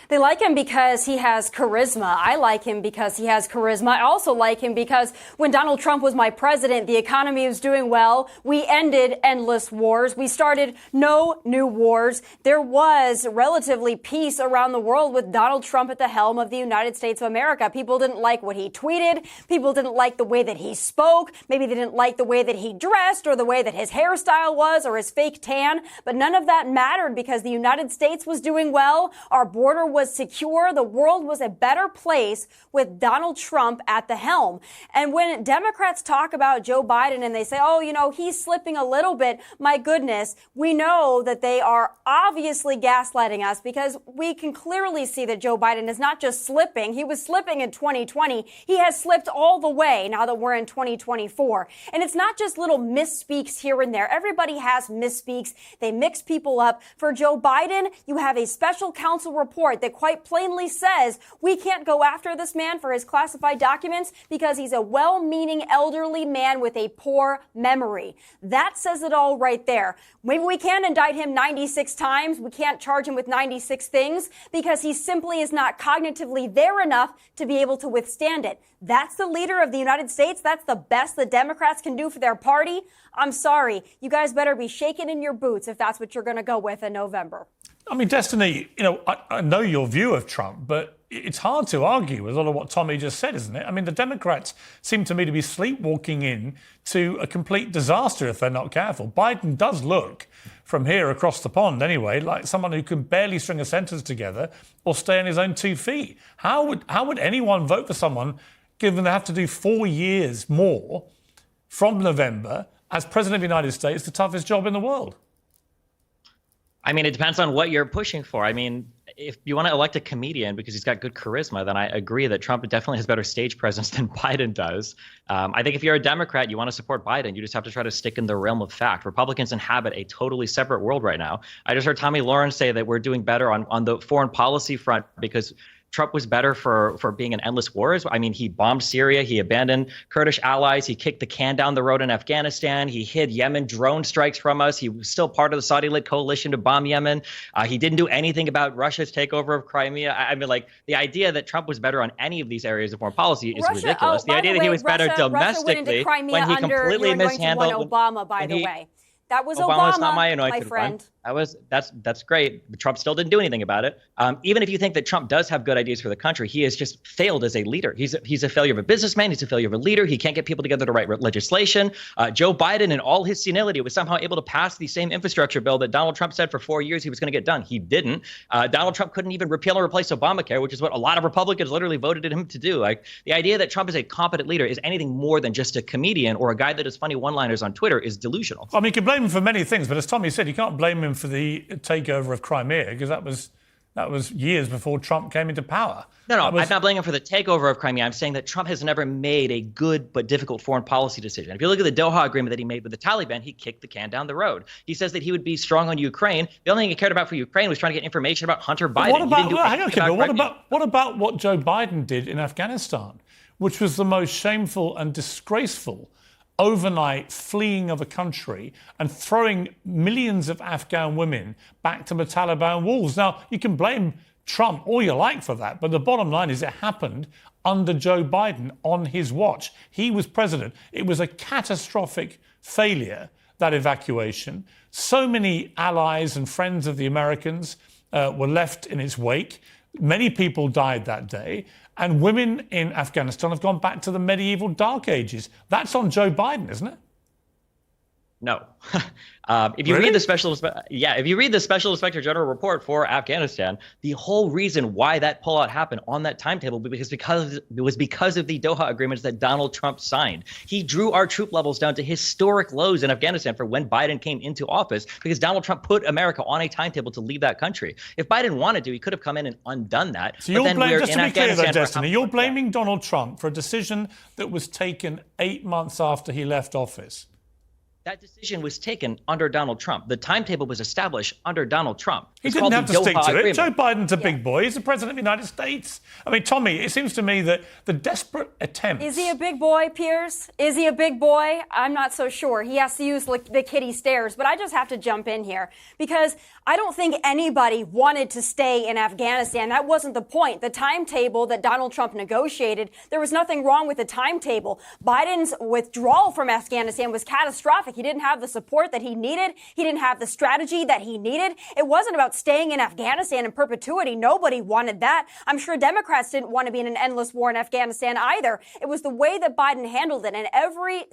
They like him because he has charisma. I like him because he has charisma. I also like him because when Donald Trump was my president, the economy was doing well. We ended endless wars. We started no new wars. There was relatively peace around the world with Donald Trump at the helm of the United States of America. People didn't like what he tweeted. People didn't like the way that he spoke. Maybe they didn't like the way that he dressed or the way that his hairstyle was or his fake tan. But none of that mattered because the United States was doing well. Our border was secure. The world was a better place with Donald Trump at the helm. And when Democrats talk about Joe Biden and they say, oh, you know, he's slipping a little bit, my goodness, we know that they are obviously gaslighting us because we can clearly see that Joe Biden is not just slipping. He was slipping in 2020. He has slipped all the way now that we're in 2024. And it's not just little misspeaks here and there. Everybody has misspeaks. They mix people up. For Joe Biden, you have a special counsel report that quite plainly says we can't go after this man for his classified documents because he's a well-meaning elderly man with a poor memory. That says it all right there. Maybe we can indict him 96 times. We can't charge him with 96 things because he simply is not cognitively there enough to be able to withstand it. That's the leader of the United States. That's the best the Democrats can do for their party. I'm sorry. You guys better be shaking in your boots if that's what you're going to go with in November. I mean, Destiny, you know, I know your view of Trump, but it's hard to argue with all of what Tommy just said, isn't it? I mean, the Democrats seem to me to be sleepwalking in to a complete disaster if they're not careful. Biden does look, from here across the pond anyway, like someone who can barely string a sentence together or stay on his own 2 feet. How would anyone vote for someone given they have to do 4 years more from November as President of the United States, the toughest job in the world? I mean, it depends on what you're pushing for. I mean, if you want to elect a comedian because he's got good charisma, then I agree that Trump definitely has better stage presence than Biden does. I think if you're a Democrat, you want to support Biden, you just have to try to stick in the realm of fact. Republicans inhabit a totally separate world right now. I just heard Tommy Lawrence say that we're doing better on the foreign policy front because Trump was better for being in endless wars. I mean, he bombed Syria. He abandoned Kurdish allies. He kicked the can down the road in Afghanistan. He hid Yemen drone strikes from us. He was still part of the Saudi-led coalition to bomb Yemen. He didn't do anything about Russia's takeover of Crimea. I mean, like, the idea that Trump was better on any of these areas of foreign policy is ridiculous. The idea that he was better domestically when he completely mishandled Obama, by the way. That was Obama's Obama, not my anointed friend. That's great. But Trump still didn't do anything about it. Even if you think that Trump does have good ideas for the country, he has just failed as a leader. He's a failure of a businessman. He's a failure of a leader. He can't get people together to write legislation. Joe Biden, in all his senility, was somehow able to pass the same infrastructure bill that Donald Trump said for 4 years he was going to get done. He didn't. Donald Trump couldn't even repeal or replace Obamacare, which is what a lot of Republicans literally voted him to do. Like, the idea that Trump is a competent leader is anything more than just a comedian or a guy that does funny one-liners on Twitter is delusional. I mean, you can blame him for many things, but as Tommy said, you can't blame him for the takeover of Crimea because that was years before Trump came into power. No, I'm not blaming him for the takeover of Crimea. I'm saying that Trump has never made a good but difficult foreign policy decision. If you look at the Doha agreement that he made with the Taliban, he kicked the can down the road. He says that he would be strong on Ukraine. The only thing he cared about for Ukraine was trying to get information about Hunter Biden. What about what Joe Biden did in Afghanistan, which was the most shameful and disgraceful overnight fleeing of a country and throwing millions of Afghan women back to the Taliban walls? Now, you can blame Trump all you like for that, but the bottom line is it happened under Joe Biden on his watch. He was president. It was a catastrophic failure, that evacuation. So many allies and friends of the Americans were left in its wake. Many people died that day. And women in Afghanistan have gone back to the medieval dark ages. That's on Joe Biden, isn't it? No. If you Really? read the if you read the Special Inspector General report for Afghanistan, the whole reason why that pullout happened on that timetable was because of the Doha agreements that Donald Trump signed. He drew our troop levels down to historic lows in Afghanistan for when Biden came into office because Donald Trump put America on a timetable to leave that country. If Biden wanted to, he could have come in and undone that. So you're blaming, just to be clear though, Destiny, you're blaming Donald Trump for a decision that was taken 8 months after he left office. That decision was taken under Donald Trump. The timetable was established under Donald Trump. He didn't have to stick to it. Joe Biden's a big boy. He's the president of the United States. I mean, Tommy, it seems to me that the desperate attempts... Is he a big boy, Piers? Is he a big boy? I'm not so sure. He has to use the kiddie stairs. But I just have to jump in here because I don't think anybody wanted to stay in Afghanistan. That wasn't the point. The timetable that Donald Trump negotiated, there was nothing wrong with the timetable. Biden's withdrawal from Afghanistan was catastrophic. He didn't have the support that he needed. He didn't have the strategy that he needed. It wasn't about staying in Afghanistan in perpetuity. Nobody wanted that. I'm sure Democrats didn't want to be in an endless war in Afghanistan either. It was the way that Biden handled it. And every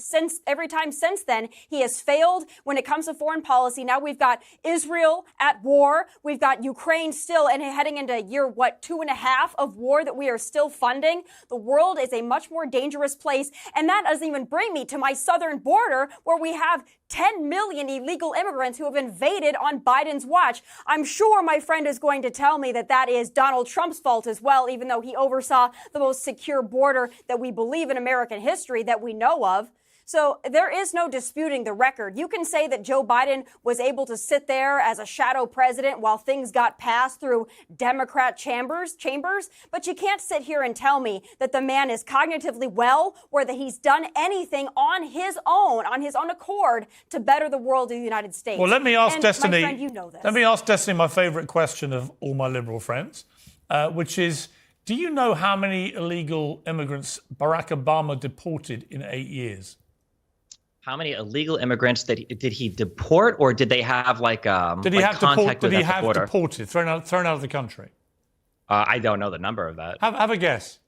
time since then, he has failed when it comes to foreign policy. Now we've got Israel at war. We've got Ukraine still and heading into year, 2.5 of war that we are still funding. The world is a much more dangerous place. And that doesn't even bring me to my southern border where we have 10 million illegal immigrants who have invaded on Biden's watch. I'm sure my friend is going to tell me that that is Donald Trump's fault as well, even though he oversaw the most secure border that we believe in American history that we know of. So there is no disputing the record. You can say that Joe Biden was able to sit there as a shadow president while things got passed through Democrat chambers, but you can't sit here and tell me that the man is cognitively well or that he's done anything on his own accord to better the world of the United States. Well, let me ask Destiny. My friend, you know this. Let me ask Destiny my favourite question of all my liberal friends, which is, do you know how many illegal immigrants Barack Obama deported in 8 years? How many illegal immigrants did he deport, or did they have Did he have deported, thrown out of the country? I don't know the number of that. Have a guess.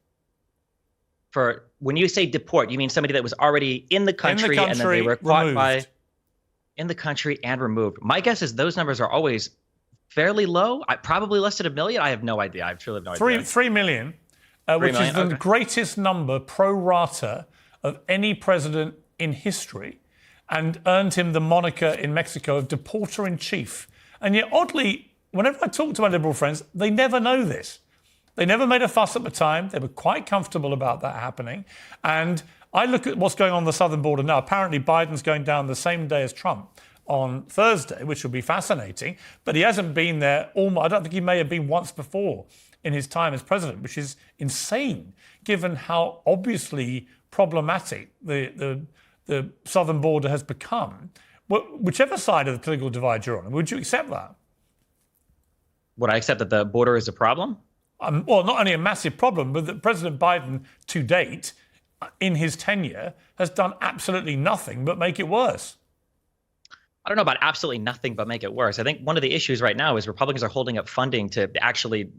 For when you say deport, you mean somebody that was already in the country, and then they were caught in the country and removed. My guess is those numbers are always fairly low. Probably less than 1 million. I have no idea. I truly have no idea. 3 million, which is the greatest number pro rata of any president in history, and earned him the moniker in Mexico of deporter in chief. And yet, oddly, whenever I talk to my liberal friends, they never know this. They never made a fuss at the time. They were quite comfortable about that happening. And I look at what's going on the southern border now. Apparently, Biden's going down the same day as Trump on Thursday, which will be fascinating. But he hasn't been there I don't think he may have been once before in his time as president, which is insane, given how obviously problematic the southern border has become. Whichever side of the political divide you're on, would you accept that? Would I accept that the border is a problem? Well, not only a massive problem, but that President Biden, to date, in his tenure, has done absolutely nothing but make it worse. I don't know about absolutely nothing but make it worse. I think one of the issues right now is Republicans are holding up funding to actually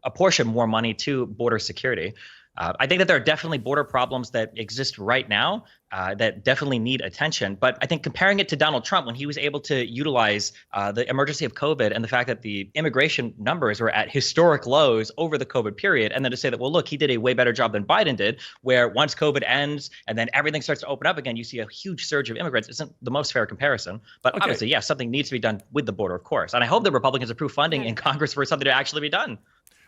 apportion more money to border security. I think that there are definitely border problems that exist right now that definitely need attention. But I think comparing it to Donald Trump, when he was able to utilize the emergency of COVID and the fact that the immigration numbers were at historic lows over the COVID period, and then to say that, well, look, he did a way better job than Biden did, where once COVID ends and then everything starts to open up again, you see a huge surge of immigrants, isn't the most fair comparison. But obviously, yes, something needs to be done with the border, of course. And I hope that Republicans approve funding in Congress for something to actually be done.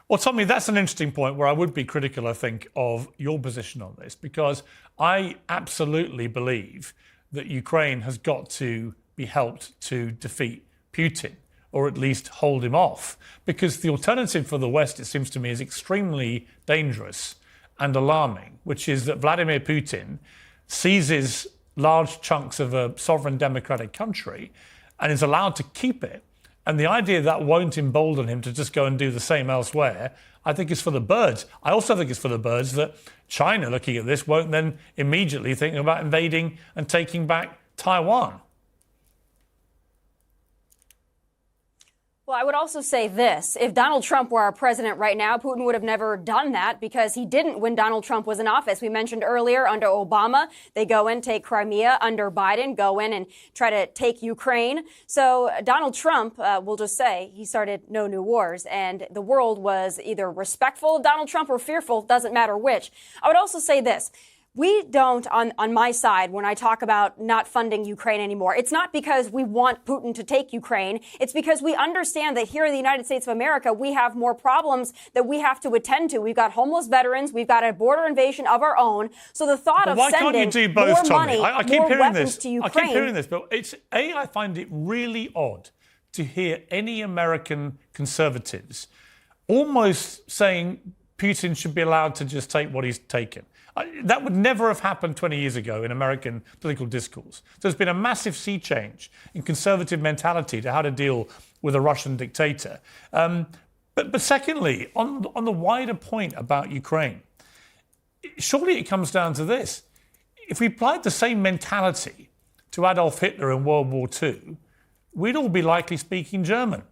Well, Tommy, that's an interesting point where I would be critical, I think, of your position on this, because I absolutely believe that Ukraine has got to be helped to defeat Putin, or at least hold him off, because the alternative for the West, it seems to me, is extremely dangerous and alarming, which is that Vladimir Putin seizes large chunks of a sovereign democratic country and is allowed to keep it. And the idea that won't embolden him to just go and do the same elsewhere, I think is for the birds. I also think it's for the birds that China, looking at this, won't then immediately think about invading and taking back Taiwan. Well, I would also say this. If Donald Trump were our president right now, Putin would have never done that because he didn't when Donald Trump was in office. We mentioned earlier under Obama, they go in, take Crimea. Under Biden, go in and try to take Ukraine. So Donald Trump, we'll just say, he started no new wars. And the world was either respectful of Donald Trump or fearful, doesn't matter which. I would also say this. We don't, on my side, when I talk about not funding Ukraine anymore, it's not because we want Putin to take Ukraine. It's because we understand that here in the United States of America, we have more problems that we have to attend to. We've got homeless veterans. We've got a border invasion of our own. So the thought of sending more money, more weapons to Ukraine. I keep hearing this, but I find it really odd to hear any American conservatives almost saying Putin should be allowed to just take what he's taken. That would never have happened 20 years ago in American political discourse. There's been a massive sea change in conservative mentality to how to deal with a Russian dictator. But secondly, on the wider point about Ukraine, surely it comes down to this. If we applied the same mentality to Adolf Hitler in World War II, we'd all be likely speaking German.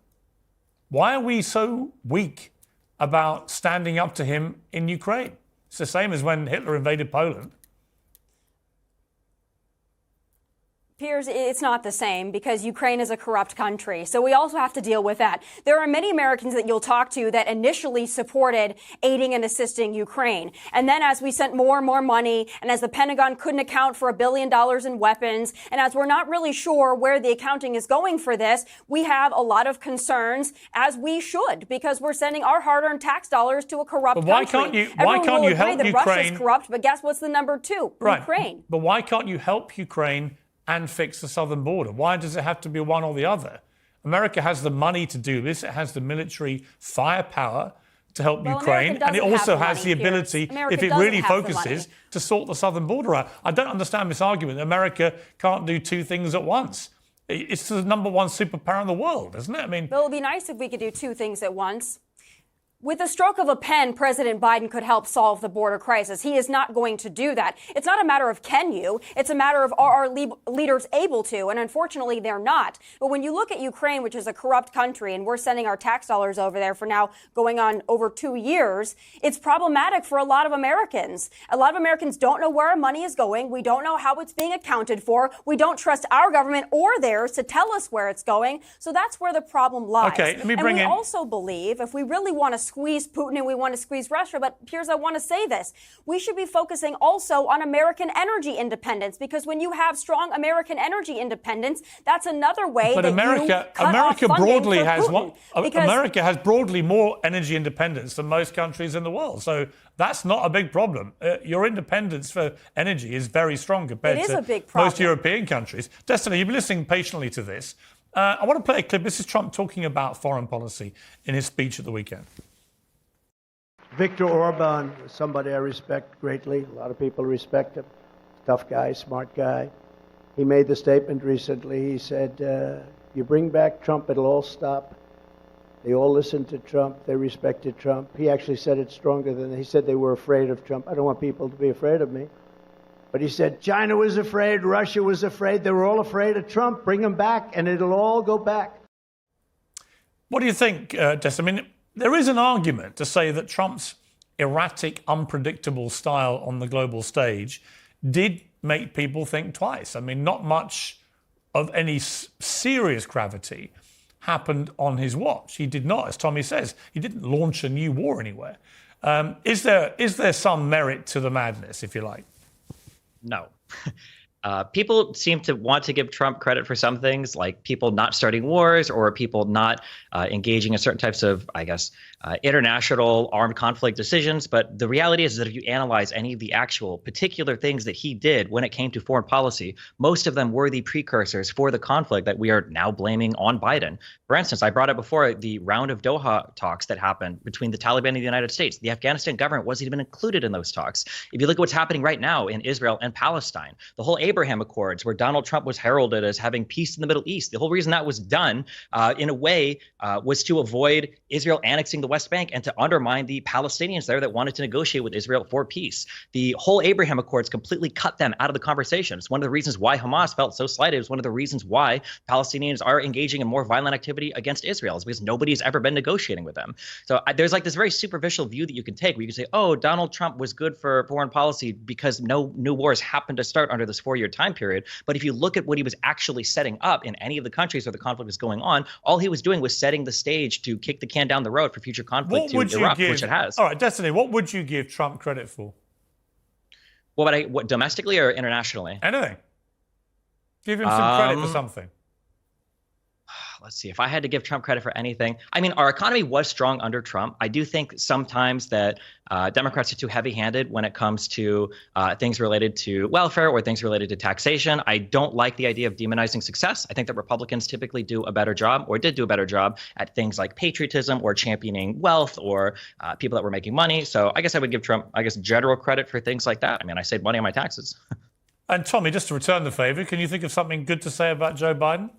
Why are we so weak about standing up to him in Ukraine? It's the same as when Hitler invaded Poland. Piers, it's not the same because Ukraine is a corrupt country. So we also have to deal with that. There are many Americans that you'll talk to that initially supported aiding and assisting Ukraine. And then as we sent more and more money, and as the Pentagon couldn't account for $1 billion in weapons, and as we're not really sure where the accounting is going for this, we have a lot of concerns, as we should, because we're sending our hard-earned tax dollars to a corrupt country. Why can't you help that Ukraine? Russia's corrupt, but guess what's the number two? Right. Ukraine. But why can't you help Ukraine and fix the southern border? Why does it have to be one or the other? America has the money to do this. It has the military firepower to help Ukraine. And it also has the ability, if it really focuses, to sort the southern border out. I don't understand this argument that America can't do two things at once. It's the number one superpower in the world, isn't it? I mean, well, it would be nice if we could do two things at once. With a stroke of a pen, President Biden could help solve the border crisis. He is not going to do that. It's not a matter of can you. It's a matter of are our leaders able to? And unfortunately, they're not. But when you look at Ukraine, which is a corrupt country, and we're sending our tax dollars over there for now going on over 2 years, it's problematic for a lot of Americans. A lot of Americans don't know where our money is going. We don't know how it's being accounted for. We don't trust our government or theirs to tell us where it's going. So that's where the problem lies. Okay, let me bring and we also believe if we really want to squeeze Putin and we want to squeeze Russia. But Piers, I want to say this. We should be focusing also on American energy independence, because when you have strong American energy independence, that's another way but that America has broadly more energy independence than most countries in the world. So that's not a big problem. Your independence for energy is very strong compared to most European countries. Destiny, you've been listening patiently to this. I want to play a clip. This is Trump talking about foreign policy in his speech at the weekend. Viktor Orban, somebody I respect greatly. A lot of people respect him. Tough guy, smart guy. He made the statement recently. He said, you bring back Trump, it'll all stop. They all listened to Trump. They respected Trump. He actually said it stronger than he said they were afraid of Trump. I don't want people to be afraid of me. But he said China was afraid, Russia was afraid. They were all afraid of Trump. Bring him back, and it'll all go back. What do you think, Des? I mean, there is an argument to say that Trump's erratic, unpredictable style on the global stage did make people think twice. I mean, not much of any serious gravity happened on his watch. He did not, as Tommy says, he didn't launch a new war anywhere. Is there some merit to the madness, if you like? No. People seem to want to give Trump credit for some things, like people not starting wars or people not engaging in certain types of, I guess, international armed conflict decisions. But the reality is that if you analyze any of the actual particular things that he did when it came to foreign policy, most of them were the precursors for the conflict that we are now blaming on Biden. For instance, I brought up before the round of Doha talks that happened between the Taliban and the United States. The Afghanistan government wasn't even included in those talks. If you look at what's happening right now in Israel and Palestine, the whole Abraham Accords, where Donald Trump was heralded as having peace in the Middle East, the whole reason that was done in a way was to avoid Israel annexing the West Bank and to undermine the Palestinians there that wanted to negotiate with Israel for peace. The whole Abraham Accords completely cut them out of the conversation. It's one of the reasons why Hamas felt so slighted. It's one of the reasons why Palestinians are engaging in more violent activity against Israel, is because nobody's ever been negotiating with them. So there's like this very superficial view that you can take where you can say, oh, Donald Trump was good for foreign policy because no new wars happened to start under this 4-year time period. But if you look at what he was actually setting up in any of the countries where the conflict is going on, all he was doing was setting the stage to kick the can down the road for future conflict to erupt, which it has. All right, Destiny, what would you give Trump credit for? What domestically or internationally? Anything. Give him some credit for something. Let's see, if I had to give Trump credit for anything, I mean, our economy was strong under Trump. I do think sometimes that Democrats are too heavy-handed when it comes to things related to welfare or things related to taxation. I don't like the idea of demonizing success. I think that Republicans typically do a better job, or did do a better job, at things like patriotism or championing wealth or people that were making money. So I guess I would give Trump, general credit for things like that. I mean, I saved money on my taxes. And Tommy, just to return the favor, can you think of something good to say about Joe Biden?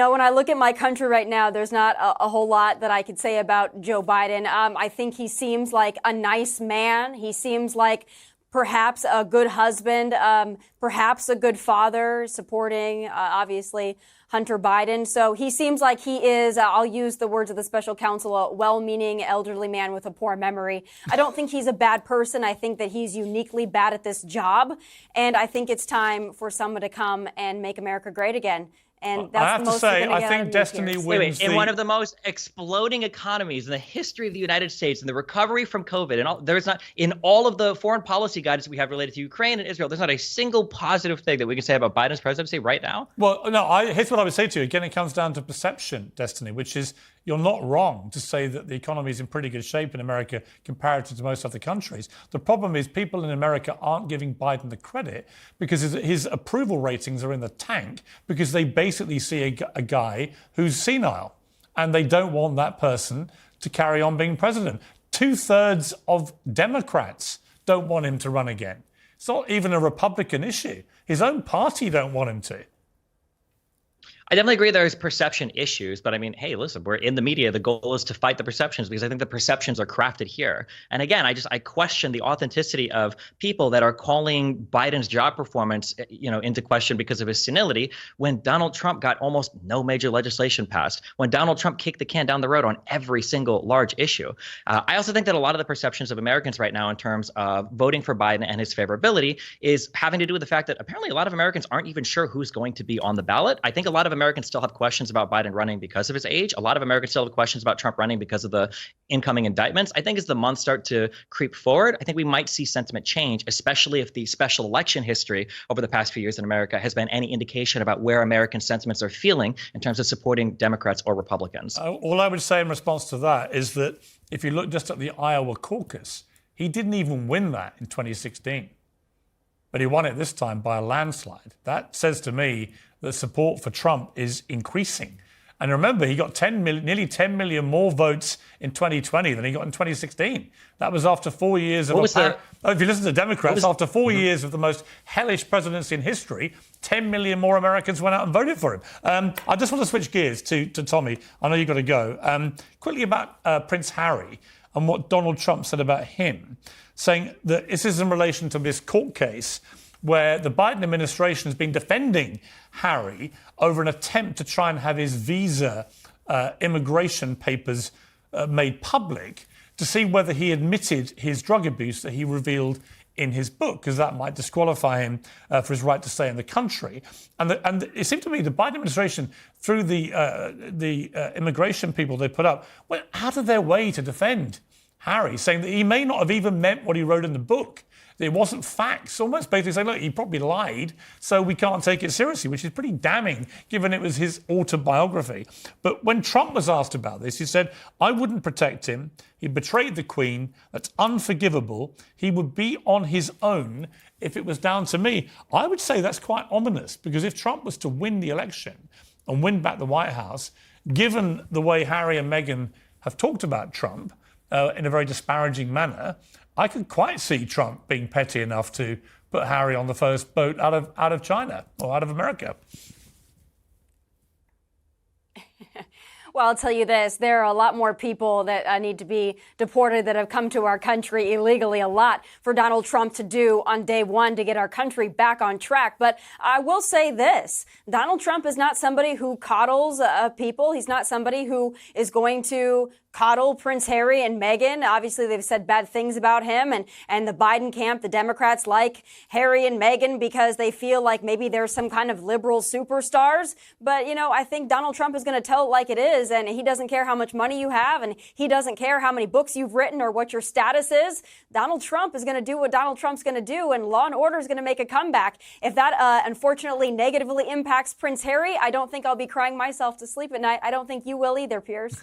When I look at my country right now, there's not a whole lot that I could say about Joe Biden. I think he seems like a nice man. He seems like perhaps a good husband, perhaps a good father, supporting, obviously, Hunter Biden. So he seems like he is, I'll use the words of the special counsel, a well-meaning elderly man with a poor memory. I don't think he's a bad person. I think that he's uniquely bad at this job. And I think it's time for someone to come and make America great again. And that's I have the most to say, I think Destiny wins. In one of the most exploding economies in the history of the United States, and the recovery from COVID, and there's not, in all of the foreign policy guidance we have related to Ukraine and Israel, there's not a single positive thing that we can say about Biden's presidency right now. Well, no, here's what I would say to you. Again, it comes down to perception, Destiny, which is you're not wrong to say that the economy is in pretty good shape in America comparative to most other countries. The problem is people in America aren't giving Biden the credit because his approval ratings are in the tank because they basically see a guy who's senile and they don't want that person to carry on being president. 2/3 of Democrats don't want him to run again. It's not even a Republican issue. His own party don't want him to. I definitely agree there's perception issues, but I mean, hey, listen, we're in the media. The goal is to fight the perceptions because I think the perceptions are crafted here. And again, I question the authenticity of people that are calling Biden's job performance, into question because of his senility when Donald Trump got almost no major legislation passed, when Donald Trump kicked the can down the road on every single large issue. I also think that a lot of the perceptions of Americans right now in terms of voting for Biden and his favorability is having to do with the fact that apparently a lot of Americans aren't even sure who's going to be on the ballot. I think a lot of Americans still have questions about Biden running because of his age. A lot of Americans still have questions about Trump running because of the incoming indictments. I think as the months start to creep forward, I think we might see sentiment change, especially if the special election history over the past few years in America has been any indication about where American sentiments are feeling in terms of supporting Democrats or Republicans. All I would say in response to that is that if you look just at the Iowa caucus, he didn't even win that in 2016. But he won it this time by a landslide. That says to me that support for Trump is increasing. And remember, he got nearly 10 million more votes in 2020 than he got in 2016. That was after 4 years of if you listen to Democrats, after 4 years of the most hellish presidency in history, 10 million more Americans went out and voted for him. I just want to switch gears to Tommy. I know you've got to go. Quickly about Prince Harry and what Donald Trump said about him, saying that this is in relation to this court case where the Biden administration has been defending Harry over an attempt to try and have his visa immigration papers made public to see whether he admitted his drug abuse that he revealed in his book, because that might disqualify him for his right to stay in the country. And it seemed to me the Biden administration, through the immigration people they put up, went out of their way to defend Harry, saying that he may not have even meant what he wrote in the book. It wasn't facts, almost basically saying, look, he probably lied, so we can't take it seriously, which is pretty damning, given it was his autobiography. But when Trump was asked about this, he said, I wouldn't protect him. He betrayed the Queen. That's unforgivable. He would be on his own if it was down to me. I would say that's quite ominous, because if Trump was to win the election and win back the White House, given the way Harry and Meghan have talked about Trump in a very disparaging manner, I could quite see Trump being petty enough to put Harry on the first boat out of China or out of America. Well, I'll tell you this, there are a lot more people that need to be deported that have come to our country illegally, a lot for Donald Trump to do on day one to get our country back on track. But I will say this, Donald Trump is not somebody who coddles people. He's not somebody who is going to coddle Prince Harry and Meghan. Obviously, they've said bad things about him, and the Biden camp, the Democrats like Harry and Meghan because they feel like maybe they're some kind of liberal superstars. But, you know, I think Donald Trump is going to tell it like it is, and he doesn't care how much money you have, and he doesn't care how many books you've written or what your status is. Donald Trump is going to do what Donald Trump's going to do, and law and order is going to make a comeback. If that, unfortunately, negatively impacts Prince Harry, I don't think I'll be crying myself to sleep at night. I don't think you will either, Piers.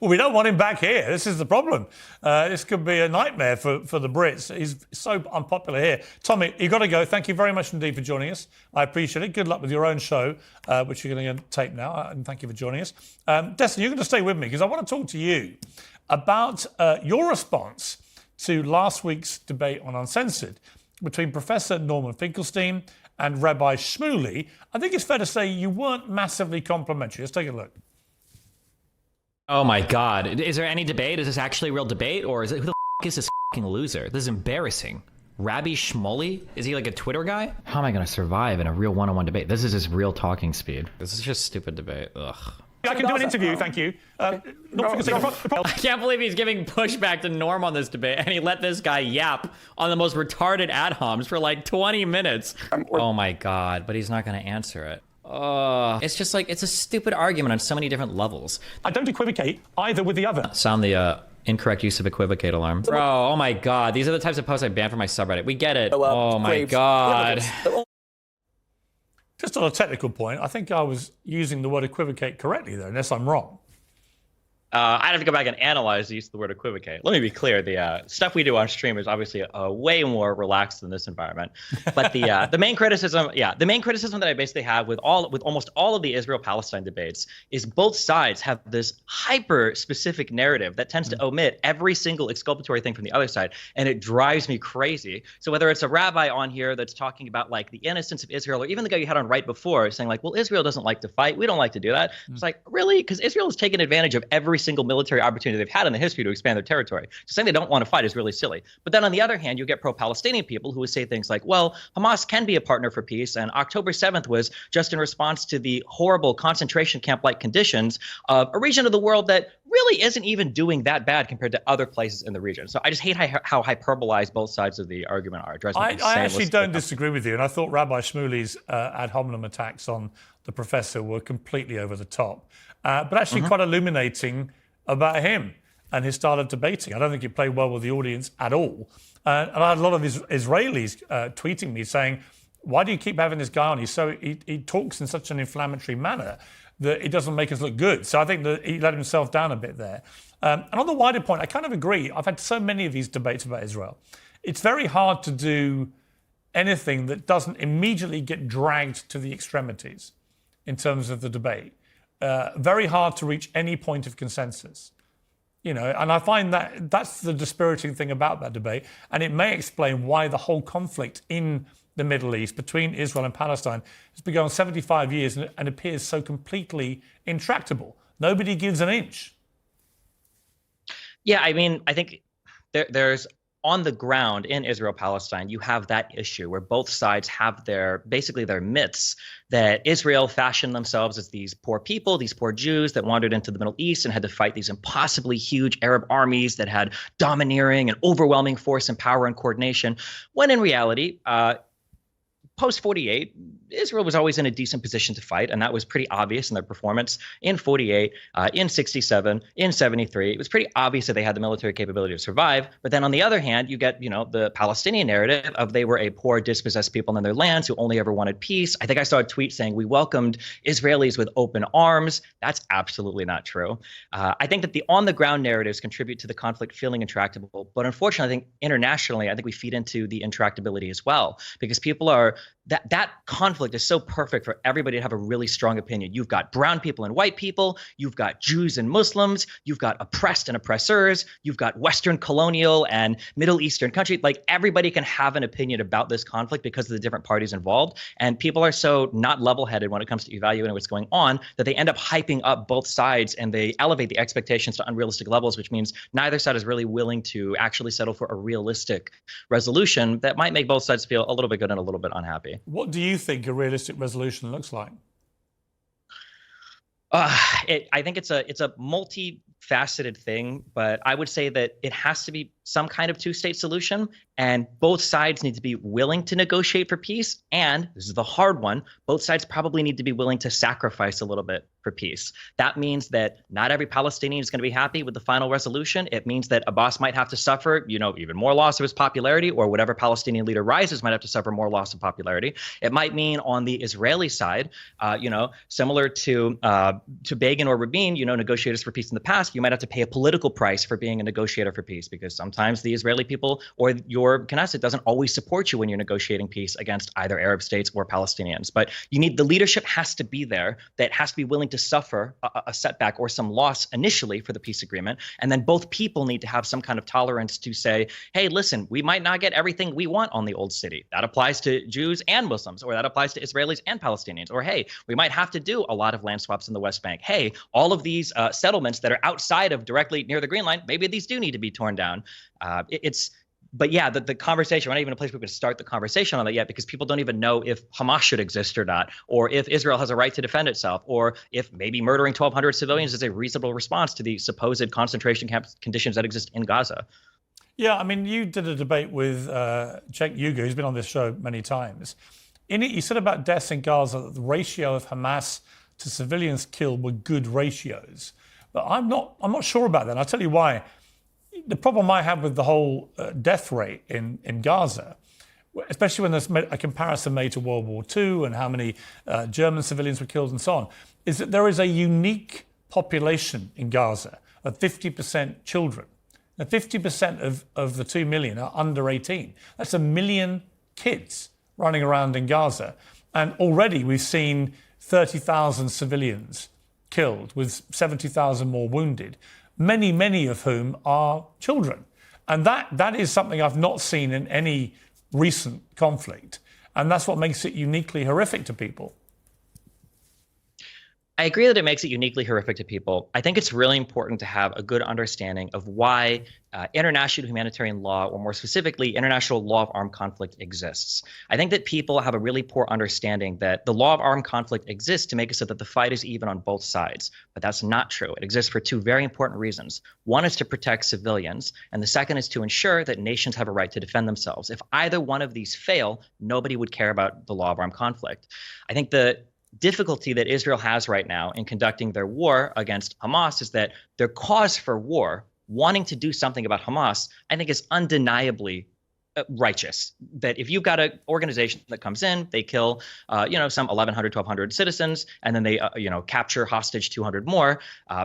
Well, we don't want him back here. This is the problem. This could be a nightmare for the Brits. He's so unpopular here. Tommy, you've got to go. Thank you very much indeed for joining us. I appreciate it. Good luck with your own show, which you're going to tape now. And thank you for joining us. Destin, you're going to stay with me because I want to talk to you about your response to last week's debate on Uncensored between Professor Norman Finkelstein and Rabbi Shmuley. I think it's fair to say you weren't massively complimentary. Let's take a look. Oh my God. Is there any debate? Is this actually a real debate? Or is it, who the is this loser? This is embarrassing. Rabbi Shmuley? Is he like a Twitter guy? How am I going to survive in a real one-on-one debate? This is his real talking speed. This is just stupid debate. Ugh. I can do an interview, thank you. I can't believe he's giving pushback to Norm on this debate, and he let this guy yap on the most retarded ad homs for like 20 minutes. Oh my God, but he's not going to answer it. It's just like, it's a stupid argument on so many different levels. I don't equivocate either with the other. Sound the incorrect use of equivocate alarm. Bro, oh my God, these are the types of posts I ban from my subreddit. We get it. Oh my God. Just on a technical point, I think I was using the word equivocate correctly there, unless I'm wrong. I'd have to go back and analyze the use of the word equivocate. Let me be clear: the stuff we do on stream is obviously way more relaxed than this environment. But the main criticism, that I basically have with almost all of the Israel-Palestine debates is both sides have this hyper-specific narrative that tends to omit every single exculpatory thing from the other side, and it drives me crazy. So whether it's a rabbi on here that's talking about like the innocence of Israel, or even the guy you had on right before saying like, well, Israel doesn't like to fight, we don't like to do that. It's like, really? Because Israel has taken advantage of every single military opportunity they've had in the history to expand their territory. So saying they don't want to fight is really silly. But then on the other hand, you get pro-Palestinian people who would say things like, well, Hamas can be a partner for peace, and October 7th was just in response to the horrible concentration camp-like conditions of a region of the world that really isn't even doing that bad compared to other places in the region. So I just hate how hyperbolized both sides of the argument are. It drives me insane. I actually don't disagree with you, and I thought Rabbi Shmuley's ad hominem attacks on the professor were completely over the top, but actually quite illuminating about him and his style of debating. I don't think he played well with the audience at all. And I had a lot of Israelis tweeting me saying, why do you keep having this guy on? He talks in such an inflammatory manner that it doesn't make us look good. So I think that he let himself down a bit there. And on the wider point, I kind of agree. I've had so many of these debates about Israel. It's very hard to do anything that doesn't immediately get dragged to the extremities in terms of the debate. Very hard to reach any point of consensus, and I find that that's the dispiriting thing about that debate, and it may explain why the whole conflict in the Middle East between Israel and Palestine has been going on 75 years and appears so completely intractable. Nobody gives an inch. Yeah, I mean, I think there's on the ground in Israel-Palestine, you have that issue where both sides have their myths that Israel fashioned themselves as these poor people, these poor Jews that wandered into the Middle East and had to fight these impossibly huge Arab armies that had domineering and overwhelming force and power and coordination, when in reality, post-48, Israel was always in a decent position to fight, and that was pretty obvious in their performance in 48, in 67, in 73. It was pretty obvious that they had the military capability to survive. But then on the other hand, you get, the Palestinian narrative of they were a poor, dispossessed people in their lands who only ever wanted peace. I think I saw a tweet saying we welcomed Israelis with open arms. That's absolutely not true. I think that the on-the-ground narratives contribute to the conflict feeling intractable. But unfortunately, I think internationally, I think we feed into the intractability as well, because people are that conflict is so perfect for everybody to have a really strong opinion. You've got brown people and white people, you've got Jews and Muslims, you've got oppressed and oppressors, you've got Western colonial and Middle Eastern countries. Like, everybody can have an opinion about this conflict because of the different parties involved. And people are so not level-headed when it comes to evaluating what's going on that they end up hyping up both sides, and they elevate the expectations to unrealistic levels, which means neither side is really willing to actually settle for a realistic resolution that might make both sides feel a little bit good and a little bit unhappy. What do you think a realistic resolution looks like? I think it's a multifaceted thing, but I would say that it has to be some kind of two-state solution, and both sides need to be willing to negotiate for peace. And this is the hard one, both sides probably need to be willing to sacrifice a little bit for peace. That means that not every Palestinian is going to be happy with the final resolution. It means that Abbas might have to suffer, even more loss of his popularity, or whatever Palestinian leader rises might have to suffer more loss of popularity. It might mean on the Israeli side, similar to Begin or Rabin, negotiators for peace in the past, you might have to pay a political price for being a negotiator for peace, because sometimes the Israeli people or your Knesset doesn't always support you when you're negotiating peace against either Arab states or Palestinians. But the leadership has to be there, that has to be willing to suffer a setback or some loss initially for the peace agreement. And then both people need to have some kind of tolerance to say, hey, listen, we might not get everything we want on the old city. That applies to Jews and Muslims, or that applies to Israelis and Palestinians. Or, hey, we might have to do a lot of land swaps in the West Bank. Hey, all of these settlements that are outside of directly near the Green Line, maybe these do need to be torn down. But yeah, the conversation, we're not even in a place where we can start the conversation on that yet, because people don't even know if Hamas should exist or not, or if Israel has a right to defend itself, or if maybe murdering 1,200 civilians is a reasonable response to the supposed concentration camp conditions that exist in Gaza. Yeah, I mean, you did a debate with Cenk Uygur, who's been on this show many times. In it, you said about deaths in Gaza that the ratio of Hamas to civilians killed were good ratios. But I'm not sure about that. And I'll tell you why. The problem I have with the whole death rate in Gaza, especially when there's a comparison made to World War II and how many German civilians were killed and so on, is that there is a unique population in Gaza of 50% children. Now, 50% of the 2 million are under 18. That's 1 million kids running around in Gaza. And already we've seen 30,000 civilians killed, with 70,000 more wounded, many of whom are children. And that is something I've not seen in any recent conflict. And that's what makes it uniquely horrific to people. I agree that it makes it uniquely horrific to people. I think it's really important to have a good understanding of why international humanitarian law, or more specifically, international law of armed conflict exists. I think that people have a really poor understanding that the law of armed conflict exists to make it so that the fight is even on both sides. But that's not true. It exists for two very important reasons. One is to protect civilians, and the second is to ensure that nations have a right to defend themselves. If either one of these fail, nobody would care about the law of armed conflict. I think the difficulty that Israel has right now in conducting their war against Hamas is that their cause for war, wanting to do something about Hamas, I think is undeniably righteous. That if you've got an organization that comes in, they kill, some 1,100, 1,200 citizens, and then they, capture hostage 200 more.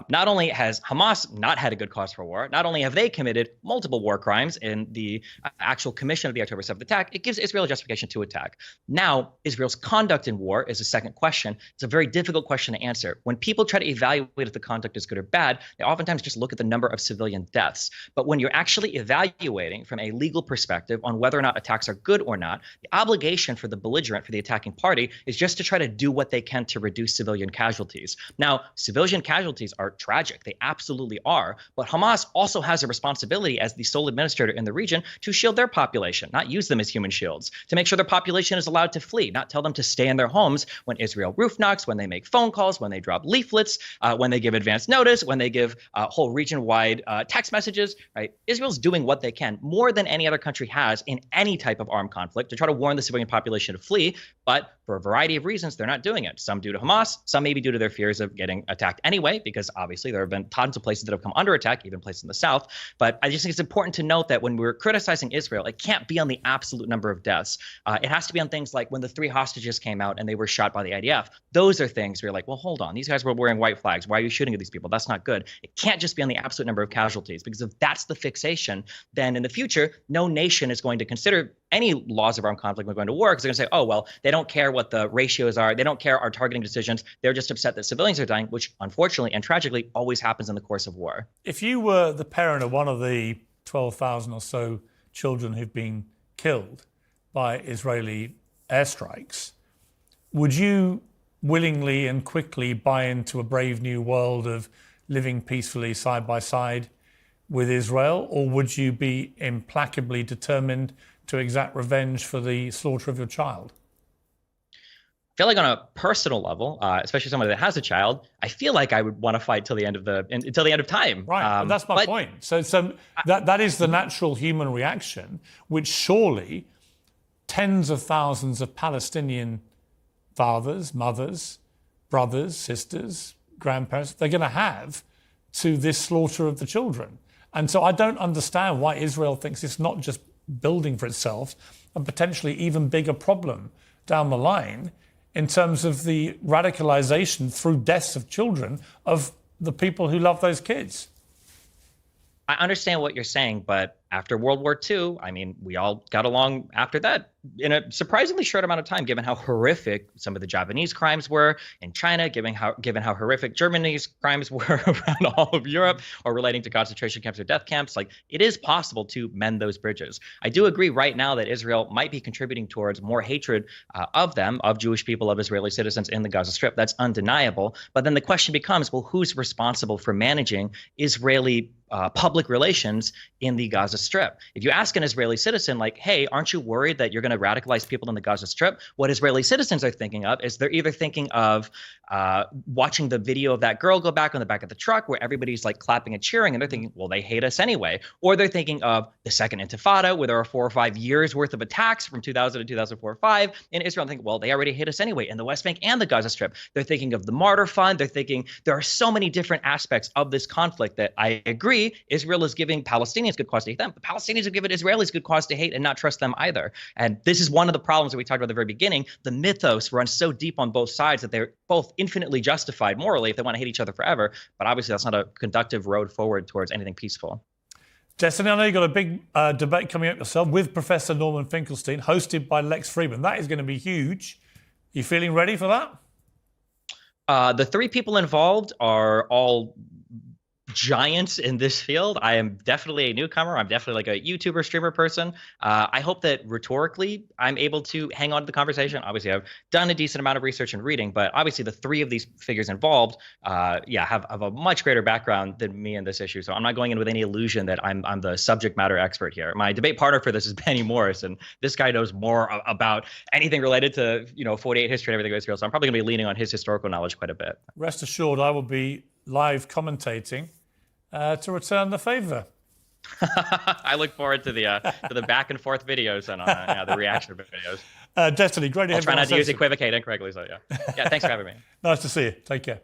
Not only has Hamas not had a good cause for war, not only have they committed multiple war crimes in the actual commission of the October 7th attack, it gives Israel a justification to attack. Now, Israel's conduct in war is a second question. It's a very difficult question to answer. When people try to evaluate if the conduct is good or bad, they oftentimes just look at the number of civilian deaths. But when you're actually evaluating from a legal perspective on whether or not attacks are good or not, the obligation for the belligerent, for the attacking party, is just to try to do what they can to reduce civilian casualties. Now, civilian casualties are tragic. They absolutely are. But Hamas also has a responsibility as the sole administrator in the region to shield their population, not use them as human shields, to make sure their population is allowed to flee, not tell them to stay in their homes when Israel roof knocks, when they make phone calls, when they drop leaflets, when they give advance notice, when they give whole region-wide text messages, right? Israel's doing what they can, more than any other country has in any type of armed conflict, to try to warn the civilian population to flee. But for a variety of reasons, they're not doing it. Some due to Hamas, some maybe due to their fears of getting attacked anyway, because obviously there have been tons of places that have come under attack, even places in the south. But I just think it's important to note that when we're criticizing Israel, it can't be on the absolute number of deaths. It has to be on things like when the 3 hostages came out and they were shot by the IDF. Those are things where you're like, well, hold on. These guys were wearing white flags. Why are you shooting at these people? That's not good. It can't just be on the absolute number of casualties, because if that's the fixation, then in the future, no nation is just going to consider any laws of armed conflict when going to war because they're going to say, oh, well, they don't care what the ratios are. They don't care our targeting decisions. They're just upset that civilians are dying, which unfortunately and tragically always happens in the course of war. If you were the parent of one of the 12,000 or so children who've been killed by Israeli airstrikes, would you willingly and quickly buy into a brave new world of living peacefully side by side with Israel, or would you be implacably determined to exact revenge for the slaughter of your child? I feel like on a personal level, especially someone that has a child, I feel like I would want to fight till the end of time. Right, but that's my point. So that is the natural human reaction, which surely tens of thousands of Palestinian fathers, mothers, brothers, sisters, grandparents, they're going to have to this slaughter of the children. And so I don't understand why Israel thinks it's not just building for itself a potentially even bigger problem down the line in terms of the radicalization through deaths of children of the people who love those kids. I understand what you're saying, but after World War II, I mean, we all got along after that in a surprisingly short amount of time, given how horrific some of the Japanese crimes were in China, given how horrific Germany's crimes were around all of Europe, or relating to concentration camps or death camps. Like, it is possible to mend those bridges. I do agree right now that Israel might be contributing towards more hatred of Jewish people, of Israeli citizens in the Gaza Strip. That's undeniable. But then the question becomes, well, who's responsible for managing Israeli public relations in the Gaza Strip? If you ask an Israeli citizen, like, hey, aren't you worried that you're going to radicalize people in the Gaza Strip? What Israeli citizens are thinking of is they're either thinking of watching the video of that girl go back on the back of the truck where everybody's like clapping and cheering, and they're thinking, well, they hate us anyway. Or they're thinking of the Second Intifada, where there are 4 or 5 years worth of attacks from 2000 to 2004 or 5 in Israel, and think, well, they already hate us anyway in the West Bank and the Gaza Strip. They're thinking of the Martyr Fund. They're thinking there are so many different aspects of this conflict that I agree Israel is giving Palestinians good cause to hate them, but Palestinians have given Israelis good cause to hate and not trust them either. And this is one of the problems that we talked about at the very beginning. The mythos runs so deep on both sides that they're both infinitely justified morally if they want to hate each other forever. But obviously, that's not a conductive road forward towards anything peaceful. Destiny, I know you've got a big debate coming up yourself with Professor Norman Finkelstein, hosted by Lex Friedman. That is going to be huge. You feeling ready for that? The 3 people involved are all giants in this field. I am definitely a newcomer. I'm definitely like a YouTuber, streamer person. I hope that rhetorically I'm able to hang on to the conversation. Obviously, I've done a decent amount of research and reading, but obviously the 3 of these figures involved, have a much greater background than me in this issue. So I'm not going in with any illusion that I'm the subject matter expert here. My debate partner for this is Benny Morris, and this guy knows more about anything related to 48 history and everything with Israel. So I'm probably going to be leaning on his historical knowledge quite a bit. Rest assured, I will be live commentating to return the favor. I look forward to the back and forth videos and the reaction videos. Destiny, great to have you. I'll try not to use equivocate incorrectly. So yeah, thanks for having me. Nice to see you. Take care.